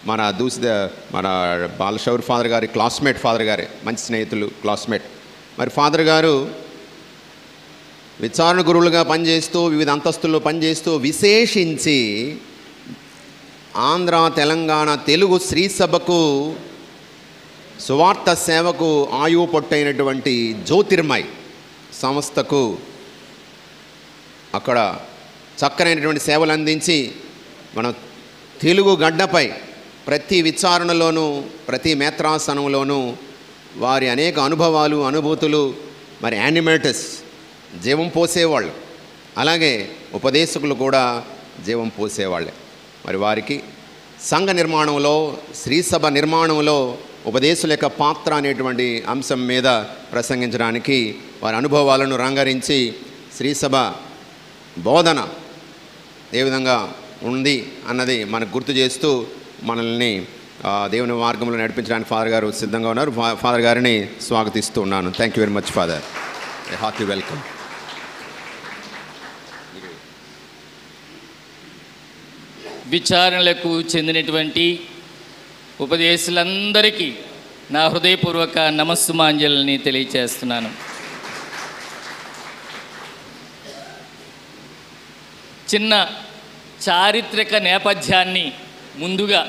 మన బాలశౌర్ ఫాదర్ గారి classmate, father గారే మంచి స్నేహితులు, క్లాస్మేట్. మరి ఫాదర్ గారు విచారణ గురువులుగా పనిచేస్తూ, వివిధ అంతస్తుల్లో పనిచేస్తూ, విశేషించి ఆంధ్ర, తెలంగాణ, తెలుగు శ్రీ సభకు సువార్త సేవకు ఆయువు పొట్టైనటువంటి జ్యోతిర్మయ్ సంస్థకు అక్కడ చక్కనైనటువంటి సేవలు అందించి మన తెలుగు గడ్డపై ప్రతి విచారణలోనూ, ప్రతి మేత్రాసనంలోనూ వారి అనేక అనుభవాలు, అనుభూతులు, మరి యానిమేటర్స్ జీవం పోసేవాళ్ళు, అలాగే ఉపదేశకులు కూడా జీవం పోసేవాళ్ళే. మరి వారికి సంఘ నిర్మాణంలో, శ్రీసభ నిర్మాణంలో ఉపదేశుల యొక్క పాత్ర అనేటువంటి అంశం మీద ప్రసంగించడానికి వారి అనుభవాలను రంగరించి శ్రీసభ బోధన ఏ విధంగా ఉంది అన్నది మనకు గుర్తు చేస్తూ మనల్ని దేవుని మార్గంలో నడిపించడానికి ఫాదర్ గారు సిద్ధంగా ఉన్నారు. ఫాదర్ గారిని స్వాగతిస్తూ ఉన్నాను. Thank you very much father. A hearty welcome. విచారణలకు చెందినటువంటి ఉపదేశులందరికీ నా హృదయపూర్వక నమస్సుమాంజలిని తెలియచేస్తున్నాను. చిన్న చారిత్రక నేపథ్యాన్ని ముందుగా,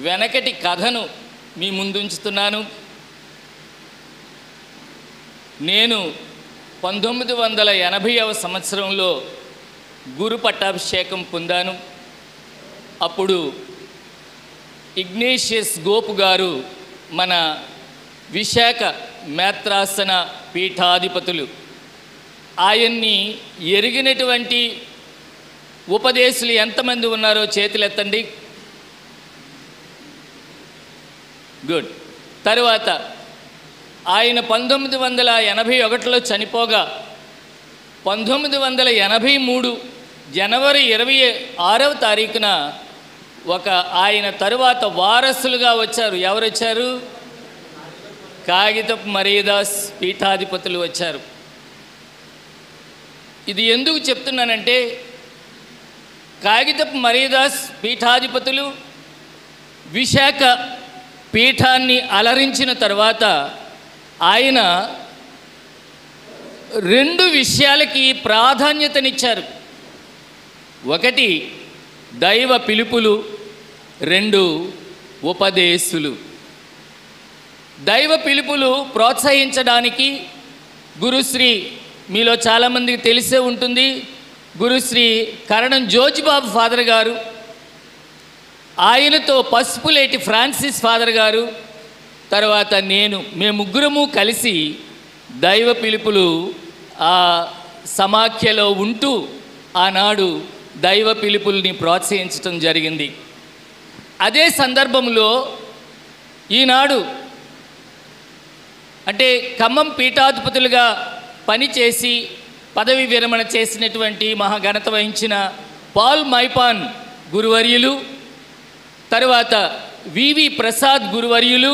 వెనకటి కథను మీ ముందుంచుతున్నాను. నేను 1980వ సంవత్సరంలో గురు పట్టాభిషేకం పొందాను. అప్పుడు ఇగ్నేషియస్ గోపు గారు మన విశాఖ మేత్రాసన పీఠాధిపతులు. ఆయన్ని ఎరిగినటువంటి ఉపదేశులు ఎంతమంది ఉన్నారో చేతులెత్తండి. గుడ్. తరువాత ఆయన 1981లో చనిపోగా 1983 జనవరి 26వ తారీఖున ఆయన తరువాత వారసులుగా వచ్చారు. ఎవరు వచ్చారు? కాగితపు మరీదాస్ పీఠాధిపతులు వచ్చారు. ఇది ఎందుకు చెప్తున్నానంటే, కాగితపు మరీదాస్ పీఠాధిపతులు విశాఖ పీఠాన్ని అలరించిన తర్వాత ఆయన 2 విషయాలకి ప్రాధాన్యతనిచ్చారు. ఒకటి దైవ పిలుపులు, 2 ఉపదేశులు. దైవ పిలుపులు ప్రోత్సహించడానికి గురుశ్రీ, మీలో చాలామందికి తెలిసే ఉంటుంది, గురుశ్రీ కరణం జోజిబాబు ఫాదర్ గారు, ఆయనతో పసుపులేటి ఫ్రాన్సిస్ ఫాదర్ గారు, తర్వాత మేము ముగ్గురము కలిసి దైవ పిలుపులు సమాఖ్యలో ఉంటూ ఆనాడు దైవ పిలుపుల్ని ప్రోత్సహించడం జరిగింది. అదే సందర్భంలో ఈనాడు అంటే ఖమ్మం పీఠాధిపతులుగా పనిచేసి పదవి విరమణ చేసినటువంటి మహాఘనత వహించిన పాల్ మైపాన్ గురువర్యులు, తరువాత వివి ప్రసాద్ గురువర్యులు,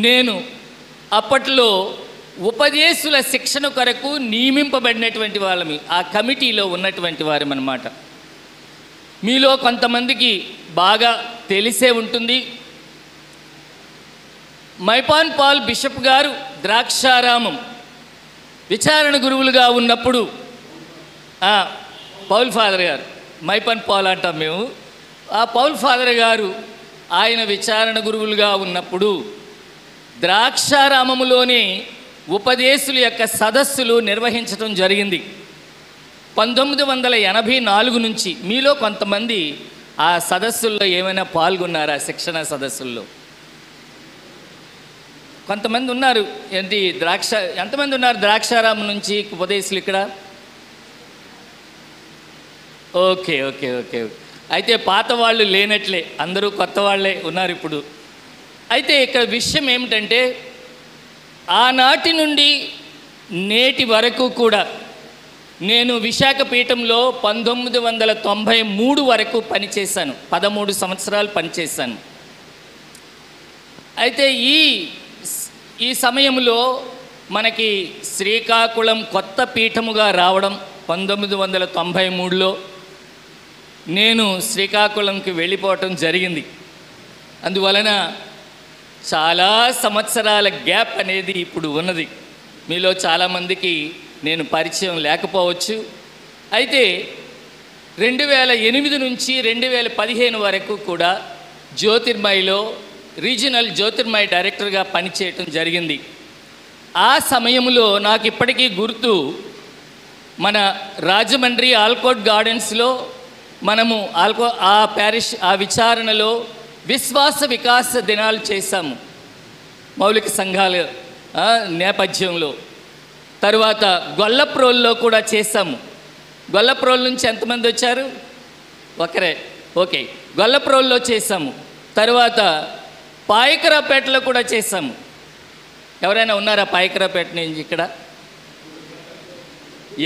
నేను అప్పట్లో ఉపదేశుల శిక్షణ కొరకు నియమింపబడినటువంటి వాళ్ళమి, ఆ కమిటీలో ఉన్నటువంటి వారం అన్నమాట. మీలో కొంతమందికి బాగా తెలిసే ఉంటుంది, మైపాన్ పాల్ బిషప్ గారు ద్రాక్షారామం విచారణ గురువులుగా ఉన్నప్పుడు, పౌల్ ఫాదర్ గారు, మైపాన్ పాల్ అంటాం మేము, ఆ పౌల్ ఫాదర్ గారు ఆయన విచారణ గురువులుగా ఉన్నప్పుడు ద్రాక్షారామములోనే ఉపదేశుల యొక్క సదస్సులు నిర్వహించడం జరిగింది. 1984 నుంచి మీలో కొంతమంది ఆ సదస్సుల్లో ఏమైనా పాల్గొన్నారా? శిక్షణ సదస్సుల్లో కొంతమంది ఉన్నారు. ఎంతమంది ఉన్నారు ద్రాక్షారామం నుంచి ఉపదేశులు ఇక్కడ? ఓకే ఓకే ఓకే అయితే పాత వాళ్ళు లేనట్లే, అందరూ కొత్త వాళ్ళే ఉన్నారు ఇప్పుడు. అయితే ఇక్కడ విషయం ఏమిటంటే, ఆనాటి నుండి నేటి వరకు కూడా నేను విశాఖపీఠంలో 1993 వరకు పనిచేశాను. 13 సంవత్సరాలు పనిచేశాను. అయితే ఈ సమయంలో మనకి శ్రీకాకుళం కొత్త పీఠముగా రావడం 1993లో, నేను శ్రీకాకుళంకి వెళ్ళిపోవటం జరిగింది. అందువలన చాలా సంవత్సరాల గ్యాప్ అనేది ఇప్పుడు ఉన్నది. మీలో చాలామందికి నేను పరిచయం లేకపోవచ్చు. అయితే 2008 నుంచి 2015 వరకు కూడా జ్యోతిర్మయిలో రీజనల్ జ్యోతిర్మయి డైరెక్టర్గా పనిచేయటం జరిగింది. ఆ సమయంలో నాకు ఇప్పటికీ గుర్తు, మన రాజమండ్రి ఆల్కోట్ గార్డెన్స్లో మనము ఆ విచారణలో విశ్వాస వికాస దినాలు చేశాము మౌలిక సంఘాల నేపథ్యంలో. తరువాత గొల్లప్రోల్లో కూడా చేశాము. గొల్లప్రోల్ నుంచి ఎంతమంది వచ్చారు? ఒకరే. ఓకే, గొల్లప్రోల్లో చేశాము. తర్వాత పాయకరాపేటలో కూడా చేశాము. ఎవరైనా ఉన్నారా పాయకరాపేట నుంచి ఇక్కడ?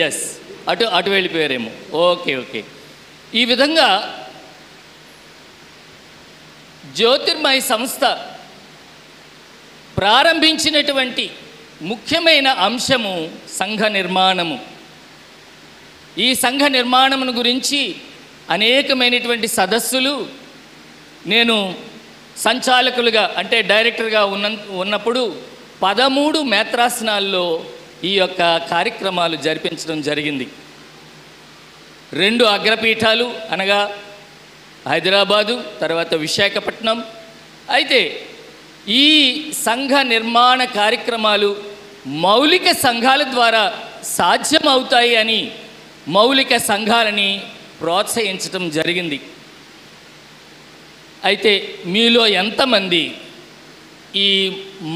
ఎస్, అటు వెళ్ళిపోయారేమో. ఓకే. ఈ విధంగా జ్యోతిర్మయి సంస్థ ప్రారంభించినటువంటి ముఖ్యమైన అంశము సంఘ నిర్మాణము. ఈ సంఘ నిర్మాణమును గురించి అనేకమైనటువంటి సదస్సులు నేను సంచాలకులుగా అంటే డైరెక్టర్గా ఉన్నప్పుడు 13 మేత్రాసనాల్లో ఈ యొక్క కార్యక్రమాలు జరిపించడం జరిగింది. 2 అగ్రపీఠాలు అనగా హైదరాబాదు, తర్వాత విశాఖపట్నం. అయితే ఈ సంఘ నిర్మాణ కార్యక్రమాలు మౌలిక సంఘాల ద్వారా సాధ్యమవుతాయి అని మౌలిక సంఘాలని ప్రోత్సహించడం జరిగింది. అయితే మీలో ఎంతమంది ఈ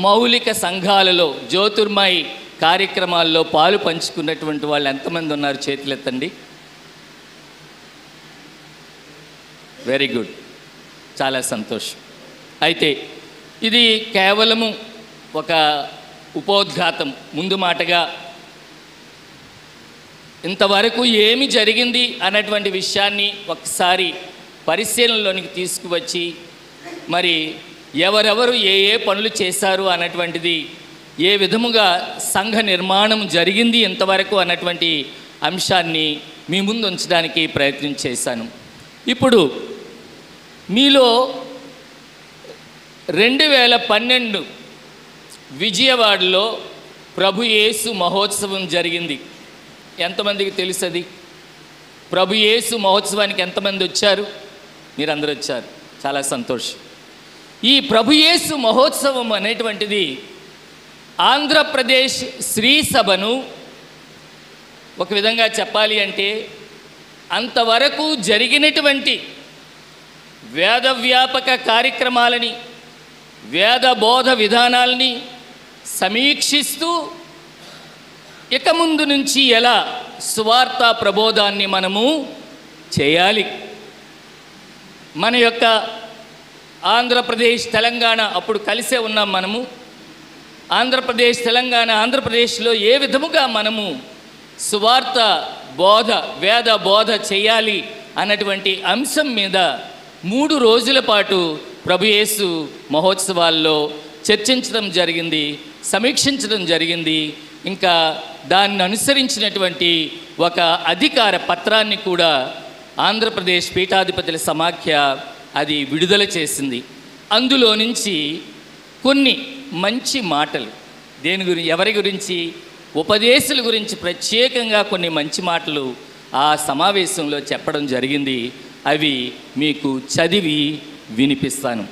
మౌలిక సంఘాలలో జ్యోతిర్మయి కార్యక్రమాల్లో పాలు పంచుకున్నటువంటి వాళ్ళు ఎంతమంది ఉన్నారు? చేతులెత్తండి. వెరీ గుడ్, చాలా సంతోషం. అయితే ఇది కేవలము ఒక ఉపోద్ఘాతం, ముందు మాటగా ఇంతవరకు ఏమి జరిగింది అన్నటువంటి విషయాన్ని ఒకసారి పరిశీలనలోనికి తీసుకువచ్చి, మరి ఎవరెవరు ఏ పనులు చేశారు అన్నటువంటిది, ఏ విధముగా సంఘ నిర్మాణం జరిగింది ఇంతవరకు అన్నటువంటి అంశాన్ని మీ ముందు ఉంచడానికి ప్రయత్నం చేశాను. ఇప్పుడు మీలో 2012 విజయవాడలో ప్రభు యేసు మహోత్సవం జరిగింది. ఎంతమందికి తెలుసు అది? ప్రభు యేసు మహోత్సవానికి ఎంతమంది వచ్చారు? మీరందరూ వచ్చారు, చాలా సంతోషం. ఈ ప్రభు యేసు మహోత్సవం అనేటువంటిది ఆంధ్రప్రదేశ్ శ్రీ సభను ఒక విధంగా చెప్పాలి అంటే అంతవరకు జరిగినటువంటి వేదవ్యాపక కార్యక్రమాలని, వేద బోధ విధానాలని సమీక్షిస్తూ ఇక ముందు నుంచి ఎలా సువార్త ప్రబోధాన్ని మనము చేయాలి, మన యొక్క ఆంధ్రప్రదేశ్ తెలంగాణ అప్పుడు కలిసే ఉన్నాం మనము, ఆంధ్రప్రదేశ్ తెలంగాణ ఆంధ్రప్రదేశ్లో ఏ విధముగా మనము సువార్త బోధ వేద బోధ చేయాలి అన్నటువంటి అంశం మీద 3 రోజుల పాటు ప్రభు యేసు మహోత్సవాల్లో చర్చించడం జరిగింది, సమీక్షించడం జరిగింది. ఇంకా దాన్ని అనుసరించినటువంటి ఒక అధికార పత్రాన్ని కూడా ఆంధ్రప్రదేశ్ పీఠాధిపతుల సమాఖ్య అది విడుదల చేసింది. అందులో నుంచి కొన్ని మంచి మాటలు, ఎవరి గురించి? ఉపదేశుల గురించి ప్రత్యేకంగా కొన్ని మంచి మాటలు ఆ సమావేశంలో చెప్పడం జరిగింది. అవి మీకు చదివి వినిపిస్తాను.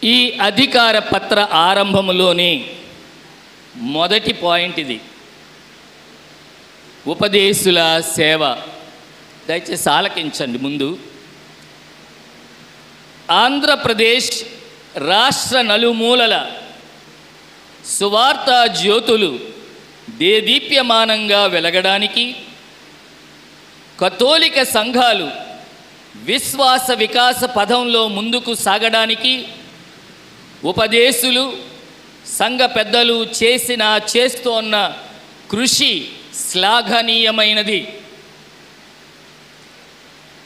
ఈ అధికార పత్ర ఆరంభములోని మొదటి పాయింట్ ఇది, ఉపదేశుల సేవ. దయచేసి ఆలకించండి. ముందు ఆంధ్రప్రదేశ్ రాష్ట్ర నలుమూలల సువార్త జ్యోతులు దేదీప్యమానంగా వెలగడానికి, కథోలిక సంఘాలు విశ్వాస వికాస పదంలో ముందుకు సాగడానికి ఉపదేశులు సంఘ పెద్దలు చేస్తున్న కృషి శ్లాఘనీయమైనది.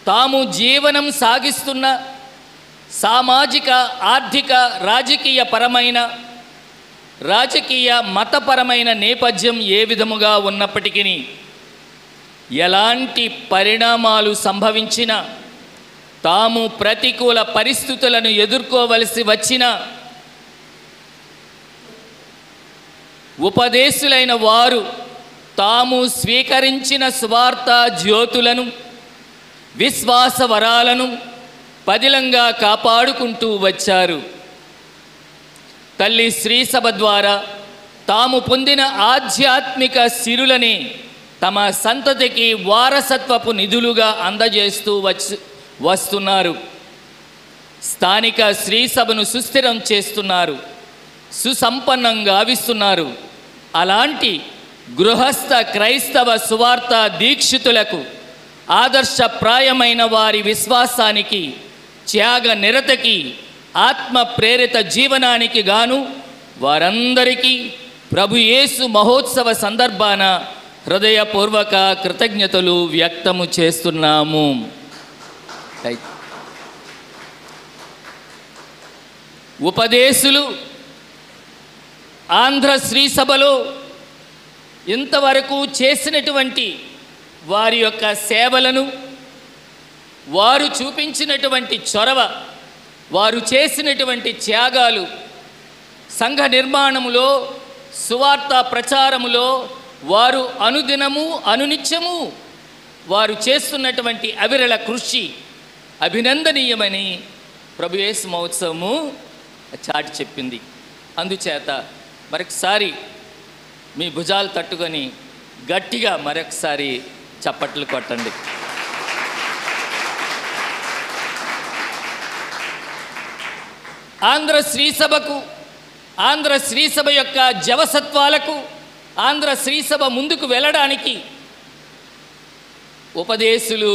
తాము జీవనం సాగిస్తున్న సామాజిక, ఆర్థిక, రాజకీయ మతపరమైన నేపథ్యం ఏ విధముగా ఉన్నప్పటికీ, ఎలాంటి పరిణామాలు సంభవించినా, తాము ప్రతికూల పరిస్థితులను ఎదుర్కోవలసి వచ్చినా, ఉపదేశులైన వారు తాము స్వీకరించిన స్వార్థ జ్యోతులను, విశ్వాస వరాలను పదిలంగా కాపాడుకుంటూ వచ్చారు. తల్లి శ్రీ సభ ద్వారా తాము పొందిన ఆధ్యాత్మిక సిరులని తమ సంతతికి వారసత్వపు నిధులుగా అందజేస్తూ వస్తున్నారు. స్థానిక శ్రీ సభను సుస్థిరం చేస్తున్నారు, సుసంపన్నం గావిస్తున్నారు. అలాంటి గృహస్థ క్రైస్తవ సువార్త దీక్షితులకు, ఆదర్శప్రాయమైన వారి విశ్వాసానికి, త్యాగ నిరతకి, ఆత్మ ప్రేరిత జీవనానికి గాను వారందరికీ ప్రభు యేసు మహోత్సవ సందర్భాన హృదయపూర్వక కృతజ్ఞతలు వ్యక్తము చేస్తున్నాము. ఉపదేశులు ఆంధ్ర శ్రీ సభలో ఇంతవరకు చేసినటువంటి వారి యొక్క సేవలను, వారు చూపించినటువంటి చొరవ, వారు చేసినటువంటి త్యాగాలు, సంఘ నిర్మాణములో, సువార్త ప్రచారములో వారు అనుదినము అనునిత్యము వారు చేస్తున్నటువంటి అవిరళ కృషి అభినందనీయమని ప్రభు యేసు మహోత్సవము చాటి చెప్పింది. అందుచేత మరొకసారి మీ భుజాలు తట్టుకొని గట్టిగా మరొకసారి చప్పట్లు కొట్టండి. ఆంధ్ర శ్రీసభకు, ఆంధ్ర శ్రీసభ యొక్క జవసత్వాలకు, ఆంధ్ర శ్రీసభ ముందుకు వెళ్ళడానికి ఉపదేశులు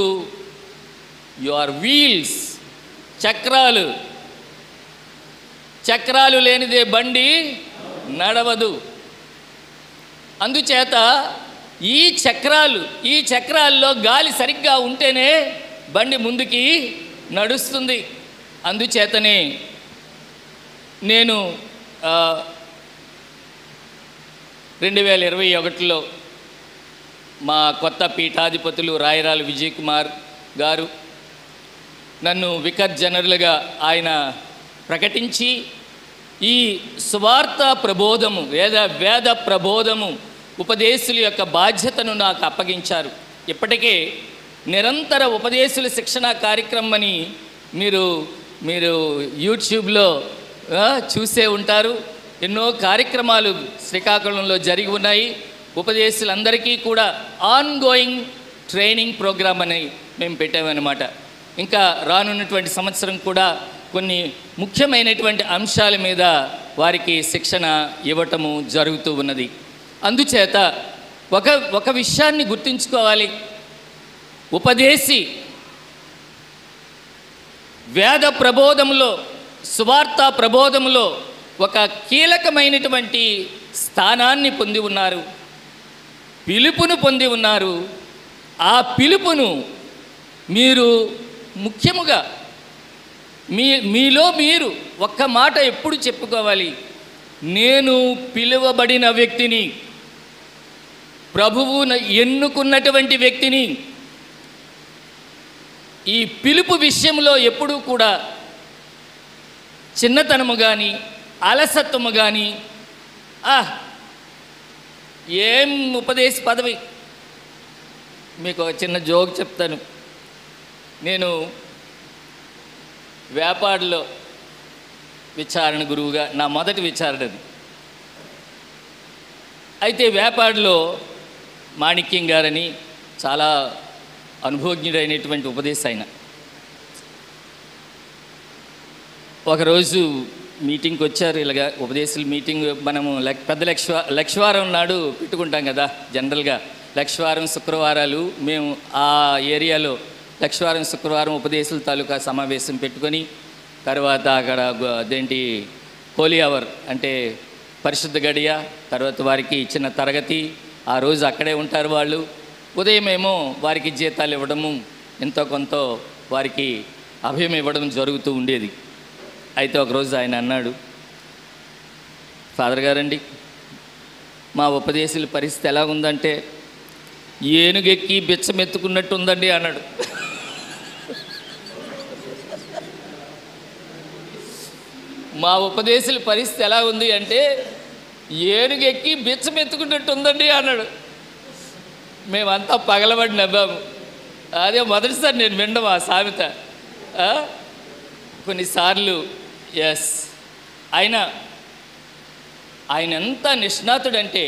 యువర్ వీల్స్, చక్రాలు లేనిదే బండి నడవదు. అందుచేత ఈ చక్రాల్లో గాలి సరిగ్గా ఉంటేనే బండి ముందుకి నడుస్తుంది. అందుచేతనే నేను 2021లో మా కొత్త పీఠాధిపతులు రాయరాల విజయ్ కుమార్ గారు నన్ను వికర్ జనరల్గా ఆయన ప్రకటించి ఈ సువార్త ప్రబోధము, వేద ప్రబోధము, ఉపదేశుల యొక్క బాధ్యతను నాకు అప్పగించారు. ఇప్పటికే నిరంతర ఉపదేశుల శిక్షణ కార్యక్రమం అని మీరు యూట్యూబ్లో చూసే ఉంటారు. ఎన్నో కార్యక్రమాలు శ్రీకాకుళంలో జరిగి ఉన్నాయి. ఉపదేశులందరికీ కూడా ఆన్గోయింగ్ ట్రైనింగ్ ప్రోగ్రామ్ అని మేము పెట్టామన్నమాట. ఇంకా రానున్నటువంటి సంవత్సరం కూడా కొన్ని ముఖ్యమైనటువంటి అంశాల మీద వారికి శిక్షణ ఇవ్వటము జరుగుతూ ఉన్నది. అందుచేత ఒక విషయాన్ని గుర్తుంచుకోవాలి. ఉపదేశి వేద ప్రబోధములో, సువార్త ప్రబోధములో ఒక కీలకమైనటువంటి స్థానాన్ని పొంది ఉన్నారు, పిలుపును పొంది ఉన్నారు. ఆ పిలుపును మీరు ముఖ్యముగా మీలో మీరు ఒక్క మాట ఎప్పుడు చెప్పుకోవాలి, నేను పిలువబడిన వ్యక్తిని, ప్రభువు ఎన్నుకున్నటువంటి వ్యక్తిని. ఈ పిలుపు విషయంలో ఎప్పుడూ కూడా చిన్నతనము కానీ, అలసత్వము కానీ, ఏం ఉపదేశ పదవి. మీకు ఒక చిన్న జోక్ చెప్తాను. నేను వ్యాపారంలో విచారణ గురువుగా, నా మొదటి విచారణ అది. అయితే వ్యాపారంలో మాణిక్యం గారని చాలా అనుభవజ్ఞుడైనటువంటి ఉపదేశం ఆయన ఒకరోజు మీటింగ్కి వచ్చారు. ఇలాగా ఉపదేశాల మీటింగ్ మనము పెద్ద లక్షవారం నాడు పెట్టుకుంటాం కదా జనరల్గా. లక్షవారం శుక్రవారాలు మేము ఆ ఏరియాలో లక్షవారం శుక్రవారం ఉపదేశాల తాలూకా సమావేశం పెట్టుకొని, తర్వాత అక్కడ అదేంటి హోలీ అవర్ అంటే పరిశుద్ధ గడియ, తర్వాత వారికి ఇచ్చిన తరగతి, ఆ రోజు అక్కడే ఉంటారు వాళ్ళు. ఉదయమేమో వారికి జీతాలు ఇవ్వడము, ఎంతో కొంత వారికి అభయం ఇవ్వడం జరుగుతూ ఉండేది. అయితే ఒకరోజు ఆయన అన్నాడు, ఫాదర్ గారండి, మా ఉపదేశుల పరిస్థితి ఎలా ఉందంటే ఏనుగెక్కి బిచ్చమెత్తుకున్నట్టు ఉందండి అన్నాడు. మా ఉపదేశుల పరిస్థితి ఎలా ఉంది అంటే ఏనుగెక్కి బిచ్చమెత్తుకున్నట్టు ఉందండి అన్నాడు. మేమంతా పగలబడి నవ్వాము. అదే మొదటిసారి నేను వినడం ఆ సామెత. కొన్నిసార్లు ఎస్, ఆయన ఎంత నిష్ణాతుడంటే,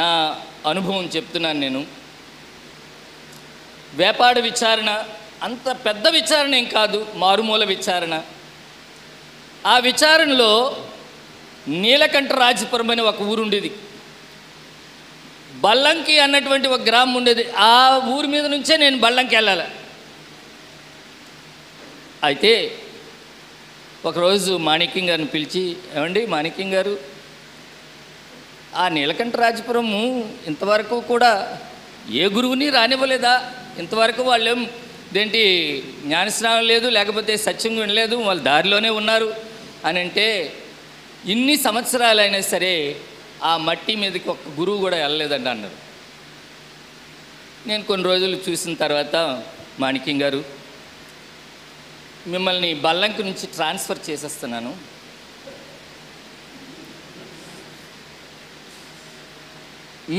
నా అనుభవం చెప్తున్నాను నేను. వేపాడ విచారణ అంత పెద్ద విచారణ ఏం కాదు, మారుమూల విచారణ. ఆ విచారణలో నీలకంఠరాజపురం అని ఒక ఊరు ఉండేది. బల్లంకి అన్నటువంటి ఒక గ్రామం ఉండేది. ఆ ఊరి మీద నుంచే నేను బల్లంకి వెళ్ళాలి. అయితే ఒకరోజు మాణిక్యం గారిని పిలిచి, ఏమండి మాణిక్యం గారు, ఆ నీలకంఠరాజపురము ఇంతవరకు కూడా ఏ గురువుని రానివ్వలేదా? ఇంతవరకు వాళ్ళేం దేంటి జ్ఞానస్నానం లేదు, లేకపోతే సత్యం వినలేదు, వాళ్ళు దారిలోనే ఉన్నారు అని అంటే, ఇన్ని సంవత్సరాలైనా సరే ఆ మట్టి మీదకి ఒక్క గురువు కూడా వెళ్ళలేదండి అన్నారు. నేను కొన్ని రోజులు చూసిన తర్వాత, మాణిక్యం గారు, మిమ్మల్ని బల్లంకి నుంచి ట్రాన్స్ఫర్ చేసేస్తున్నాను.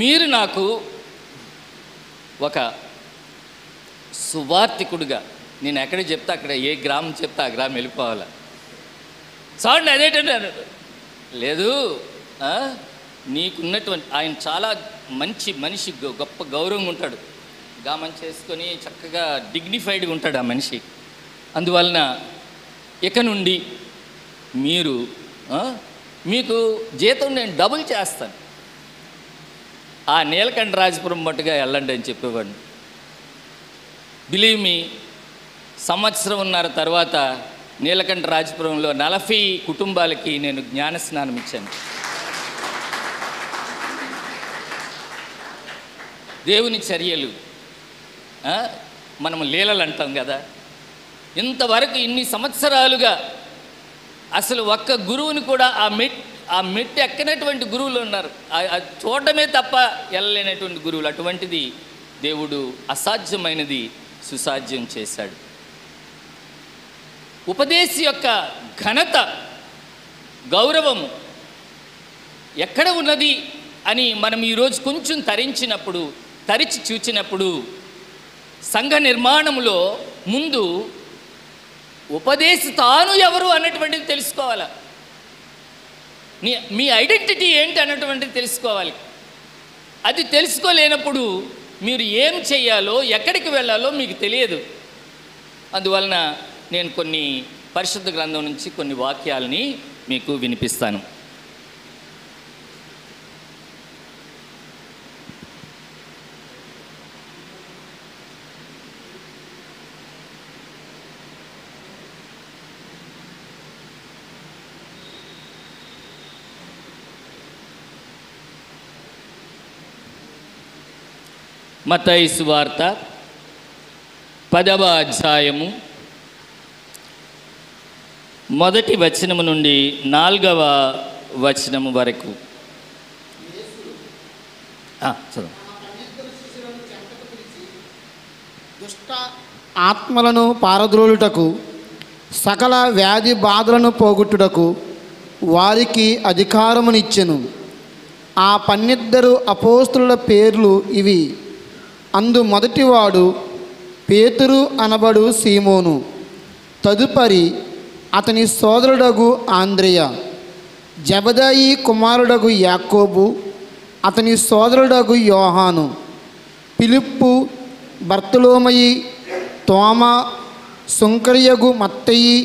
మీరు నాకు ఒక సువార్తికుడుగా, నేను ఎక్కడ చెప్తే అక్కడ, ఏ గ్రామం చెప్తే ఆ గ్రామం వెళ్ళిపోవాలి. చూడండి అదేంటంటే, లేదు నీకున్నటువంటి, ఆయన చాలా మంచి మనిషి, గొప్ప గౌరవంగా ఉంటాడు, గామం చేసుకొని చక్కగా డిగ్నిఫైడ్గా ఉంటాడు ఆ మనిషి. అందువలన ఇక నుండి మీరు మీకు జీతం నేను డబుల్ చేస్తాను, ఆ నీలకంఠరాజపురం మట్టుగా వెళ్ళండి అని చెప్పేవాడిని. బిలీవ్ మీ, సంవత్సరంన్నర తర్వాత నీలకంఠరాజపురంలో 40 కుటుంబాలకి నేను జ్ఞానస్నానం ఇచ్చాను. దేవుని చర్యలు, మనము లీలలు అంటాం కదా. ఇంతవరకు ఇన్ని సంవత్సరాలుగా అసలు ఒక్క గురువుని కూడా ఆ మెట్టు ఎక్కనటువంటి గురువులు ఉన్నారు, చూడడమే తప్ప వెళ్ళలేనటువంటి గురువులు. అటువంటిది దేవుడు అసాధ్యమైనది సుసాధ్యం చేశాడు. ఉపదేశి యొక్క ఘనత, గౌరవము ఎక్కడ ఉన్నది అని మనం ఈరోజు కొంచెం తరిచి చూచినప్పుడు, సంఘ నిర్మాణంలో ముందు ఉపదేశి తాను ఎవరు అన్నటువంటిది తెలుసుకోవాలి. మీ ఐడెంటిటీ ఏంటి అన్నటువంటిది తెలుసుకోవాలి. అది తెలుసుకోలేనప్పుడు మీరు ఏం చేయాలో, ఎక్కడికి వెళ్ళాలో మీకు తెలియదు. అందువలన నేను కొన్ని పరిశుద్ధ గ్రంథం నుంచి కొన్ని వాక్యాలని మీకు వినిపిస్తాను. మత్తయి సువార్త 10వ అధ్యాయము 1వ వచనము నుండి 4వ వచనము వరకు. దుష్ట ఆత్మలను పారద్రోలుటకు, సకల వ్యాధి బాధలను పోగొట్టుటకు వారికి అధికారమునిచ్చెను. ఆ 12 అపోస్తలుల పేర్లు ఇవి. అందు మొదటివాడు పేతురు అనబడు సీమోను, తదుపరి అతని సోదరుడగు ఆంద్రెయ, జెబెదాయి కుమారుడగు యాకోబు, అతని సోదరుడగు యోహాను, ఫిలిప్పు, బర్తలోమయి, తోమా, సుంకరియగు మత్తయి,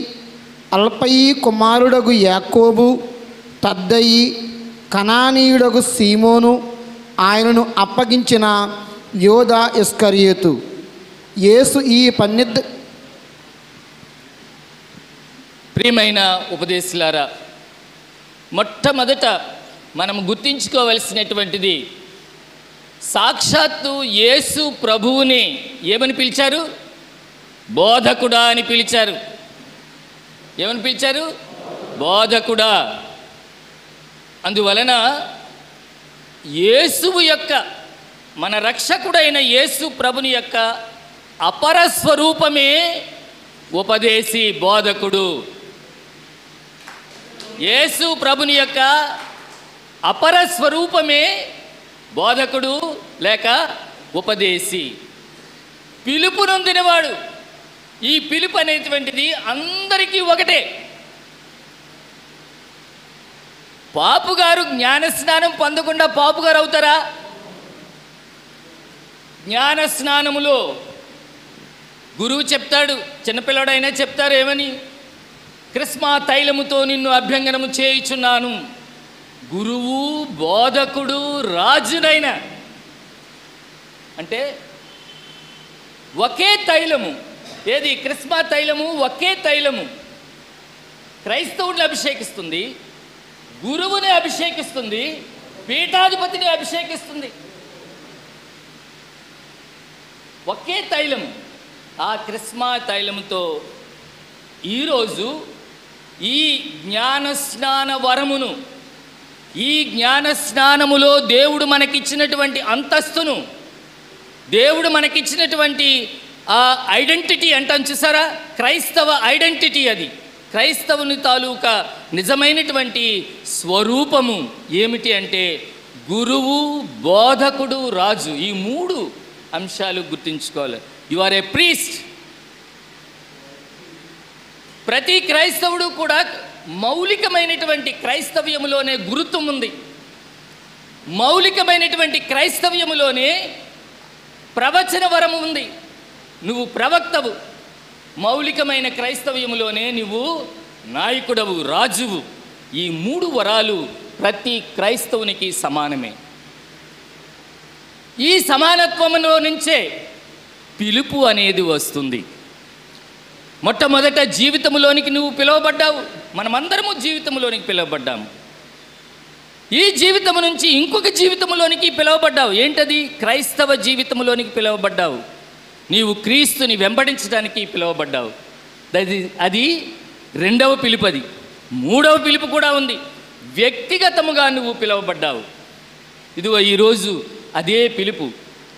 అల్పయి కుమారుడగు యాకోబు, తద్దయి, కనానీయుడగు సీమోను, ఆయనను అప్పగించిన యోధా ఇస్కరియోతు. యేసు ఈ 12. ప్రియమైన ఉపదేశులారా, మొట్టమొదట మనం గుర్తించుకోవలసినటువంటిది, సాక్షాత్తు యేసు ప్రభువుని ఏమని పిలిచారు? బోధకుడా అని పిలిచారు. ఏమని పిలిచారు? బోధకుడా. అందువలన యేసువు యొక్క, మన రక్షకుడైన యేసు ప్రభుని యొక్క అపర స్వరూపమే ఉపదేశి, బోధకుడు. యేసు ప్రభుని యొక్క అపర స్వరూపమే బోధకుడు లేక ఉపదేశి. పిలుపు నొందినవాడు. ఈ పిలుపు అనేటువంటిది అందరికీ ఒకటే. పాపుగారు జ్ఞానస్నానం పొందకుండా పాపుగారు అవుతారా? జ్ఞానస్నానములో గురువు చెప్తాడు, చిన్నపిల్లడైనా చెప్తారు ఏమని? కృష్మా తైలముతో నిన్ను అభ్యంగనము చేయుచున్నాను. గురువు, బోధకుడు, రాజునైనా అంటే ఒకే తైలము. ఏది? కృష్మా తైలము ఒకే తైలము. క్రైస్తవుడిని అభిషేకిస్తుంది, గురువుని అభిషేకిస్తుంది, పీఠాధిపతిని అభిషేకిస్తుంది. ఒకే తైలము. ఆ కృష్మా తైలముతో ఈరోజు ఈ జ్ఞానస్నాన వరమును, ఈ జ్ఞానస్నానములో దేవుడు మనకిచ్చినటువంటి అంతస్తును, దేవుడు మనకిచ్చినటువంటి ఆ ఐడెంటిటీ అంటాం చూసారా, క్రైస్తవ ఐడెంటిటీ, అది క్రైస్తవుని తాలూకా నిజమైనటువంటి స్వరూపము ఏమిటి అంటే గురువు, బోధకుడు, రాజు. ఈ మూడు అంశాలు గుర్తుంచుకోవాలి. You are a priest. ప్రతి క్రైస్తవుడు కూడా మౌలికమైనటువంటి క్రైస్తవ్యములోనే గురుత్వం ఉంది. మౌలికమైనటువంటి క్రైస్తవ్యములోనే ప్రవచన వరము ఉంది. నువ్వు ప్రవక్తవు. మౌలికమైన క్రైస్తవ్యములోనే నువ్వు నాయకుడవు, రాజువు. ఈ మూడు వరాలు ప్రతి క్రైస్తవునికి సమానమే. ఈ సమానత్వములో నుంచే పిలుపు అనేది వస్తుంది. మొట్టమొదట జీవితంలోనికి నువ్వు పిలువబడ్డావు. మనమందరము జీవితంలోనికి పిలువబడ్డాము. ఈ జీవితం నుంచి ఇంకొక జీవితంలోనికి పిలువబడ్డావు. ఏంటది? క్రైస్తవ జీవితంలోనికి పిలువబడ్డావు. నీవు క్రీస్తుని వెంబడించడానికి పిలువబడ్డావు. అది రెండవ పిలుపు. అది మూడవ పిలుపు కూడా ఉంది. వ్యక్తిగతముగా నువ్వు పిలువబడ్డావు. ఇదిగో ఈరోజు అదే పిలుపు.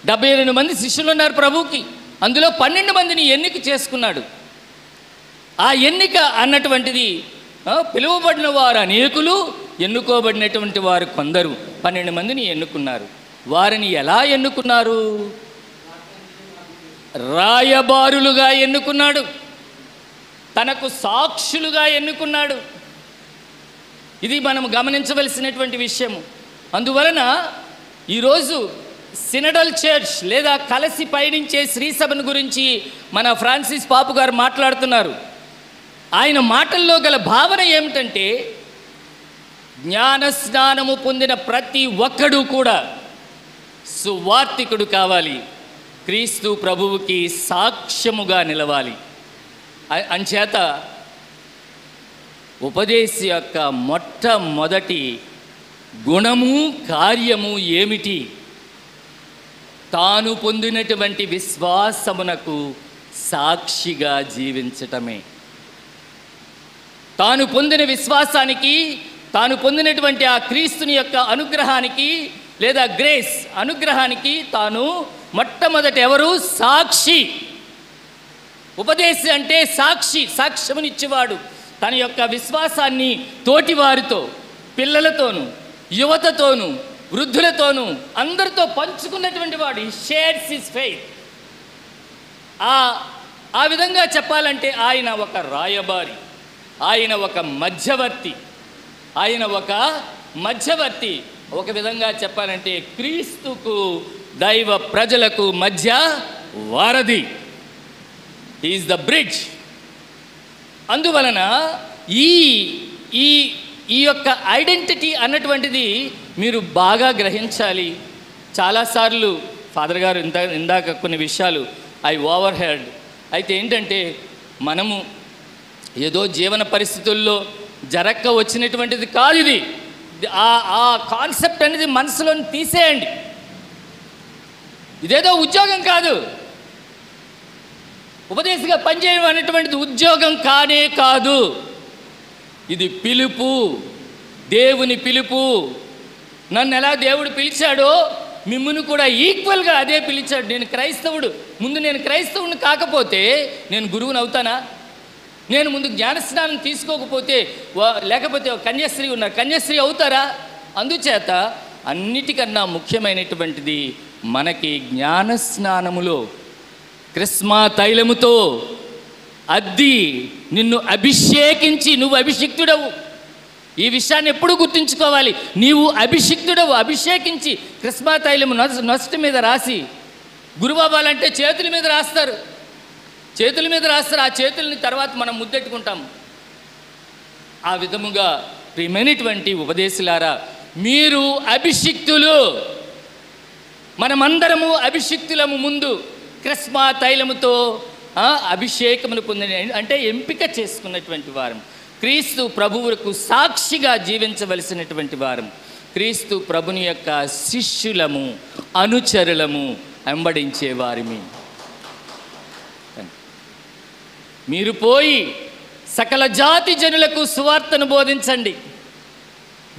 72 మంది శిష్యులు ఉన్నారు ప్రభువుకి. అందులో 12 మందిని ఎన్నిక చేసుకున్నాడు. ఆ ఎన్నిక అన్నటువంటిది పిలువబడిన వారు అనేకులు, ఎన్నుకోబడినటువంటి వారు కొందరు. 12 మందిని ఎన్నుకున్నారు. వారిని ఎలా ఎన్నుకున్నారు? రాయబారులుగా ఎన్నుకున్నాడు. తనకు సాక్షులుగా ఎన్నుకున్నాడు. ఇది మనం గమనించవలసినటువంటి విషయము. అందువలన ఈరోజు సినడల్ చర్చ్ లేదా కలిసి పయనించే శ్రీసభను గురించి మన ఫ్రాన్సిస్ పాపు గారు మాట్లాడుతున్నారు. ఆయన మాటల్లో గల భావన ఏమిటంటే జ్ఞానస్నానము పొందిన ప్రతి ఒక్కడు కూడా సువార్తికుడు కావాలి, క్రీస్తు ప్రభువుకి సాక్ష్యముగా నిలవాలి. అంచేత ఉపదేశి యొక్క మొట్టమొదటి గుణము, కార్యము ఏమిటి? తాను పొందినటువంటి విశ్వాసమునకు సాక్షిగా జీవించటమే. తాను పొందిన విశ్వాసానికి, తాను పొందినటువంటి ఆ క్రీస్తుని యొక్క అనుగ్రహానికి లేదా గ్రేస్ అనుగ్రహానికి తాను మొట్టమొదటి ఎవరు? సాక్షి. ఉపదేశి అంటే సాక్షి, సాక్ష్యమునిచ్చేవాడు. తన యొక్క విశ్వాసాన్ని తోటివారితో, పిల్లలతోనూ, యువతతోనూ, వృద్ధులతోనూ అందరితో పంచుకున్నటువంటి వాడు. హి షేర్స్ హిస్ ఫెయిత్. ఆ విధంగా చెప్పాలంటే ఆయన ఒక రాయబారి, ఆయన ఒక మధ్యవర్తి. ఆయన ఒక మధ్యవర్తి. ఒక విధంగా చెప్పాలంటే క్రీస్తుకు, దైవ ప్రజలకు మధ్య వారధి. Is the bridge. అందువలన ఈ యొక్క ఐడెంటిటీ అన్నటువంటిది మీరు బాగా గ్రహించాలి. చాలాసార్లు ఫాదర్ గారు ఇందాక కొన్ని విషయాలు ఐ ఓవర్ హెడ్. అయితే ఏంటంటే మనము ఏదో జీవన పరిస్థితుల్లో జరక్క వచ్చినటువంటిది కాదు ఇది. ఆ కాన్సెప్ట్ అనేది మనసులో తీసేయండి. ఇదేదో ఉద్యోగం కాదు, ఉపదేశంగా పనిచేయడం అనేటువంటిది ఉద్యోగం కానే కాదు. ఇది పిలుపు, దేవుని పిలుపు. నన్ను ఎలా దేవుడు పిలిచాడో మిమ్మల్ని కూడా ఈక్వల్గా అదే పిలిచాడు. నేను క్రైస్తవుడు, ముందు నేను క్రైస్తవుని కాకపోతే నేను గురువుని అవుతానా? నేను ముందు జ్ఞానస్నానం తీసుకోకపోతే లేకపోతే కన్యాశ్రీ ఉన్నారు, కన్యాశ్రీ అవుతారా? అందుచేత అన్నిటికన్నా ముఖ్యమైనటువంటిది మనకి జ్ఞానస్నానములో కృష్మా తైలముతో అద్ది నిన్ను అభిషేకించి నువ్వు అభిషిక్తుడవు. ఈ విషయాన్ని ఎప్పుడు గుర్తుంచుకోవాలి. నీవు అభిషిక్తుడవు, అభిషేకించి కృష్మా తైలము నొసటి మీద రాసి, గురువు అవ్వాలంటే చేతుల మీద రాస్తారు, చేతుల మీద రాస్తారు. ఆ చేతుల్ని తర్వాత మనం ముద్దెట్టుకుంటాం. ఆ విధముగా ప్రియమైనటువంటి ఉపదేశులారా, మీరు అభిషిక్తులు, మనమందరము అభిషిక్తులము. ముందు కృష్మా తైలముతో అభిషేకమును పొందిన అంటే ఎంపిక చేసుకున్నటువంటి వారం, క్రీస్తు ప్రభువుకు సాక్షిగా జీవించవలసినటువంటి వారం, క్రీస్తు ప్రభుని యొక్క శిష్యులము, అనుచరులము, వెంబడించే వారిమి. మీరు పోయి సకల జాతి జనులకు సువార్తను బోధించండి.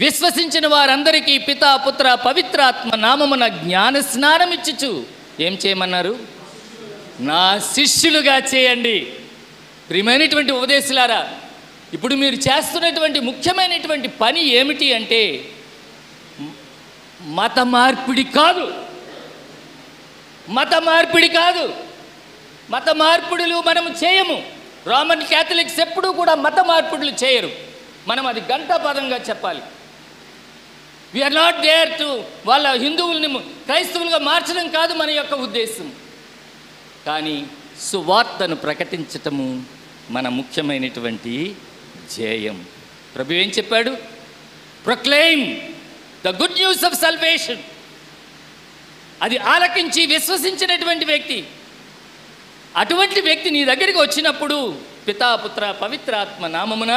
విశ్వసించిన వారందరికీ పితా పుత్ర పవిత్రాత్మ నామమున జ్ఞాన స్నానం ఇచ్చుచు ఏం చేయమన్నారు? నా శిష్యులుగా చేయండి. ప్రియమైనటువంటి ఉపదేశులారా, ఇప్పుడు మీరు చేస్తున్నటువంటి ముఖ్యమైనటువంటి పని ఏమిటి అంటే మత మార్పిడి కాదు, మత మార్పిడి కాదు. మత మార్పిడులు మనము చేయము. రోమన్ క్యాథలిక్స్ ఎప్పుడూ కూడా మత మార్పిడులు చేయరు. మనం అది గంటాపదంగా చెప్పాలి. వీఆర్ నాట్ దేర్ టు వాళ్ళ హిందువుల్ని క్రైస్తవులుగా మార్చడం కాదు మన యొక్క ఉద్దేశం. కానీ సువార్తను ప్రకటించటము మన ముఖ్యమైనటువంటి ధ్యేయం. ప్రభు ఏం చెప్పాడు? Proclaim the good news of salvation. అది ఆలకించి విశ్వసించినటువంటి వ్యక్తి, అటువంటి వ్యక్తి నీ దగ్గరికి వచ్చినప్పుడు పితాపుత్ర పవిత్రాత్మ నామమున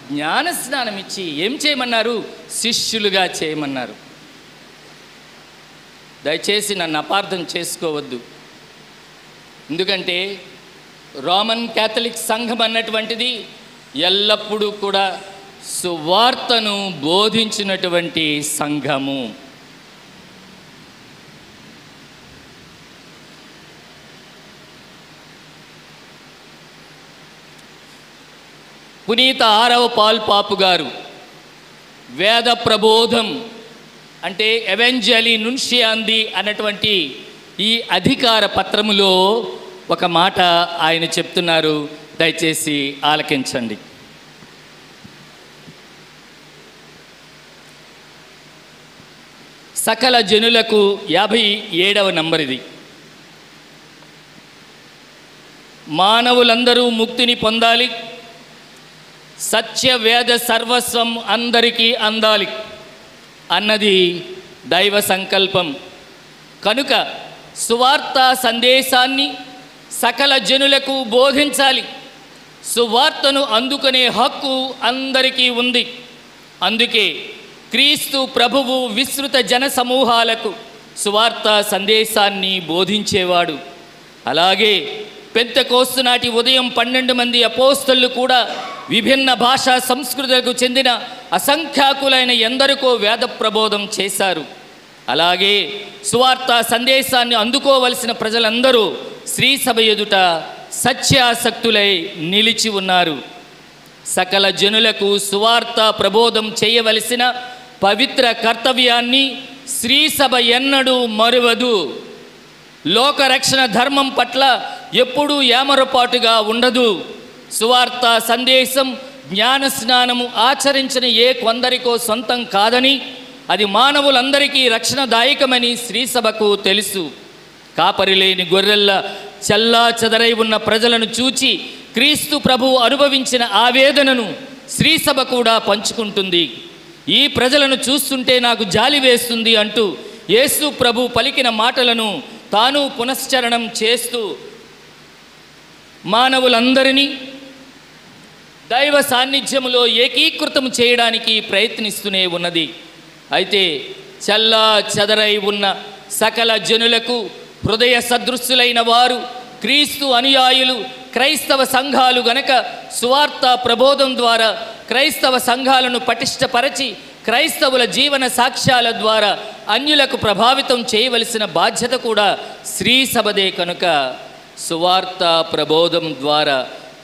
జ్ఞానస్నానం ఇచ్చి ఏం చేయమన్నారు? శిష్యులుగా చేయమన్నారు. దయచేసి నన్ను అపార్థం చేసుకోవద్దు. ఎందుకంటే రోమన్ క్యాథలిక్ సంఘం అన్నటువంటిది ఎల్లప్పుడూ కూడా సువార్తను బోధించినటువంటి సంఘము. పునీత 6వ పాల్ పాపు గారు వేద ప్రబోధం అంటే ఎవెంజలి నున్షియాంది అన్నటువంటి ఈ అధికార పత్రములో ఒక మాట ఆయన చెప్తున్నారు. దయచేసి ఆలకించండి. సకల జనులకు 57వ నంబర్ ఇది. మానవులందరూ ముక్తిని పొందాలి, సత్యవేద సర్వస్వం అందరికీ అందాలి అన్నది దైవ సంకల్పం. కనుక సువార్త సందేశాన్ని సకల జనులకు బోధించాలి. సువార్తను అందుకునే హక్కు అందరికీ ఉంది. అందుకే క్రీస్తు ప్రభువు విస్తృత జన సమూహాలకు సువార్త సందేశాన్ని బోధించేవాడు. అలాగే పెంతెకోస్తు నాటి ఉదయం 12 మంది అపోస్తలు కూడా విభిన్న భాషా సంస్కృతులకు చెందిన అసంఖ్యాకులైన ఎందరికో వేద ప్రబోధం చేశారు. అలాగే సువార్త సందేశాన్ని అందుకోవలసిన ప్రజలందరూ శ్రీ సభ ఎదుట సత్యాసక్తులై నిలిచి ఉన్నారు. సకల జనులకు సువార్త ప్రబోధం చేయవలసిన పవిత్ర కర్తవ్యాన్ని శ్రీ సభ ఎన్నడూ మరువదు. లోకరక్షణ ధర్మం పట్ల ఎప్పుడూ ఏమరపాటుగా ఉండదు. సువార్త సందేశం జ్ఞాన స్నానము ఆచరించిన కొందరికో సొంతం కాదని, అది మానవులందరికీ రక్షణదాయకమని శ్రీసభకు తెలుసు. కాపరిలేని గొర్రెల్ల చల్లా చెదరై ఉన్న ప్రజలను చూచి క్రీస్తు ప్రభువు అనుభవించిన ఆవేదనను శ్రీసభ కూడా పంచుకుంటుంది. ఈ ప్రజలను చూస్తుంటే నాకు జాలి వేస్తుంది అంటూ యేసు ప్రభు పలికిన మాటలను తాను పునశ్చరణం చేస్తూ మానవులందరినీ దైవ సాన్నిధ్యములో ఏకీకృతం చేయడానికి ప్రయత్నిస్తూనే ఉన్నది. అయితే చల్లా చెదరై ఉన్న సకల జనులకు హృదయ సదృశ్యులైన వారు క్రీస్తు అనుయాయులు క్రైస్తవ సంఘాలు గనక సువార్త ప్రబోధం ద్వారా క్రైస్తవ సంఘాలను పటిష్టపరచి క్రైస్తవుల జీవన సాక్ష్యాల ద్వారా అన్యులకు ప్రభావితం చేయవలసిన బాధ్యత కూడా శ్రీ సభదే కనుక సువార్త ప్రబోధం ద్వారా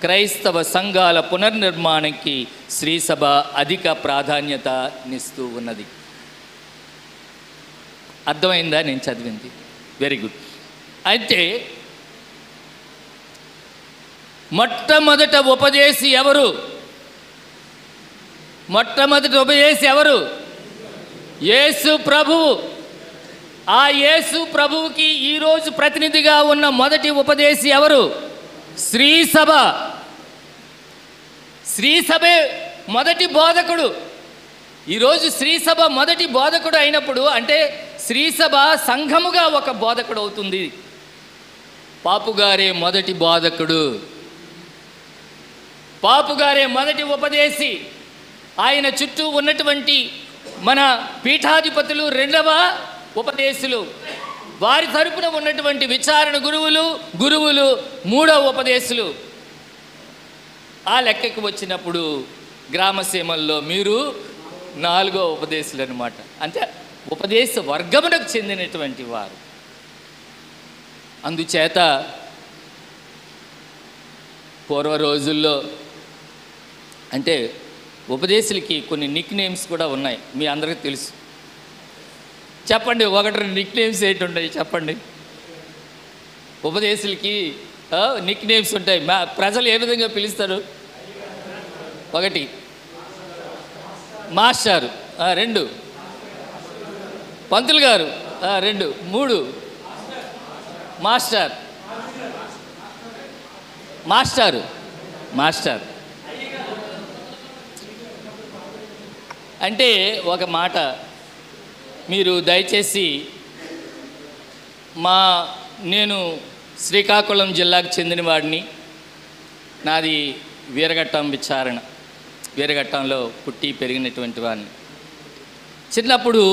క్రైస్తవ సంఘాల పునర్నిర్మాణానికి శ్రీ సభ అధిక ప్రాధాన్యతనిస్తూ ఉన్నది. అర్థమైందా నేను చదివింది? Very good. అయితే మొట్టమొదట ఉపదేశి ఎవరు? మొట్టమొదటి ఉపదేశి ఎవరు? యేసు ప్రభువు. ఆ యేసు ప్రభువుకి ఈరోజు ప్రతినిధిగా ఉన్న మొదటి ఉపదేశి ఎవరు? శ్రీ సభ. శ్రీ సభే మొదటి బోధకుడు. ఈరోజు శ్రీ సభ మొదటి బోధకుడు అయినప్పుడు అంటే శ్రీ సభ సంఘముగా ఒక బోధకుడు అవుతుంది. పాపుగారే మొదటి బోధకుడు, పాపుగారే మొదటి ఉపదేశి. ఆయన చుట్టూ ఉన్నటువంటి మన పీఠాధిపతులు రెండవ ఉపదేశులు, వారి తరపున ఉన్నటువంటి విచారణ గురువులు మూడవ ఉపదేశులు. ఆ లెక్కకు వచ్చినప్పుడు గ్రామసీమల్లో మీరు నాలుగో ఉపదేశులు అన్నమాట. అంటే ఉపదేశ వర్గమునకు చెందినటువంటి వారు. అందుచేత పూర్వ రోజుల్లో అంటే ఉపదేశులకి కొన్ని నిక్ నేమ్స్ కూడా ఉన్నాయి, మీ అందరికీ తెలుసు. చెప్పండి, ఒకటి రెండు నిక్ నేమ్స్ ఏంటి ఉన్నాయి చెప్పండి. ఉపదేశులకి నిక్ నేమ్స్ ఉంటాయి. ప్రజలు ఏ విధంగా పిలుస్తారు? ఒకటి మాస్టారు, రెండు పంతులు గారు, రెండు మూడు మాస్టర్ అంటే ఒక మాట మీరు దయచేసి నేను శ్రీకాకుళం జిల్లాకు చెందిన వాడిని. నాది వీరఘట్టం విచారణ, వీరఘట్టంలో పుట్టి పెరిగినటువంటి వాడిని. చిన్నప్పుడు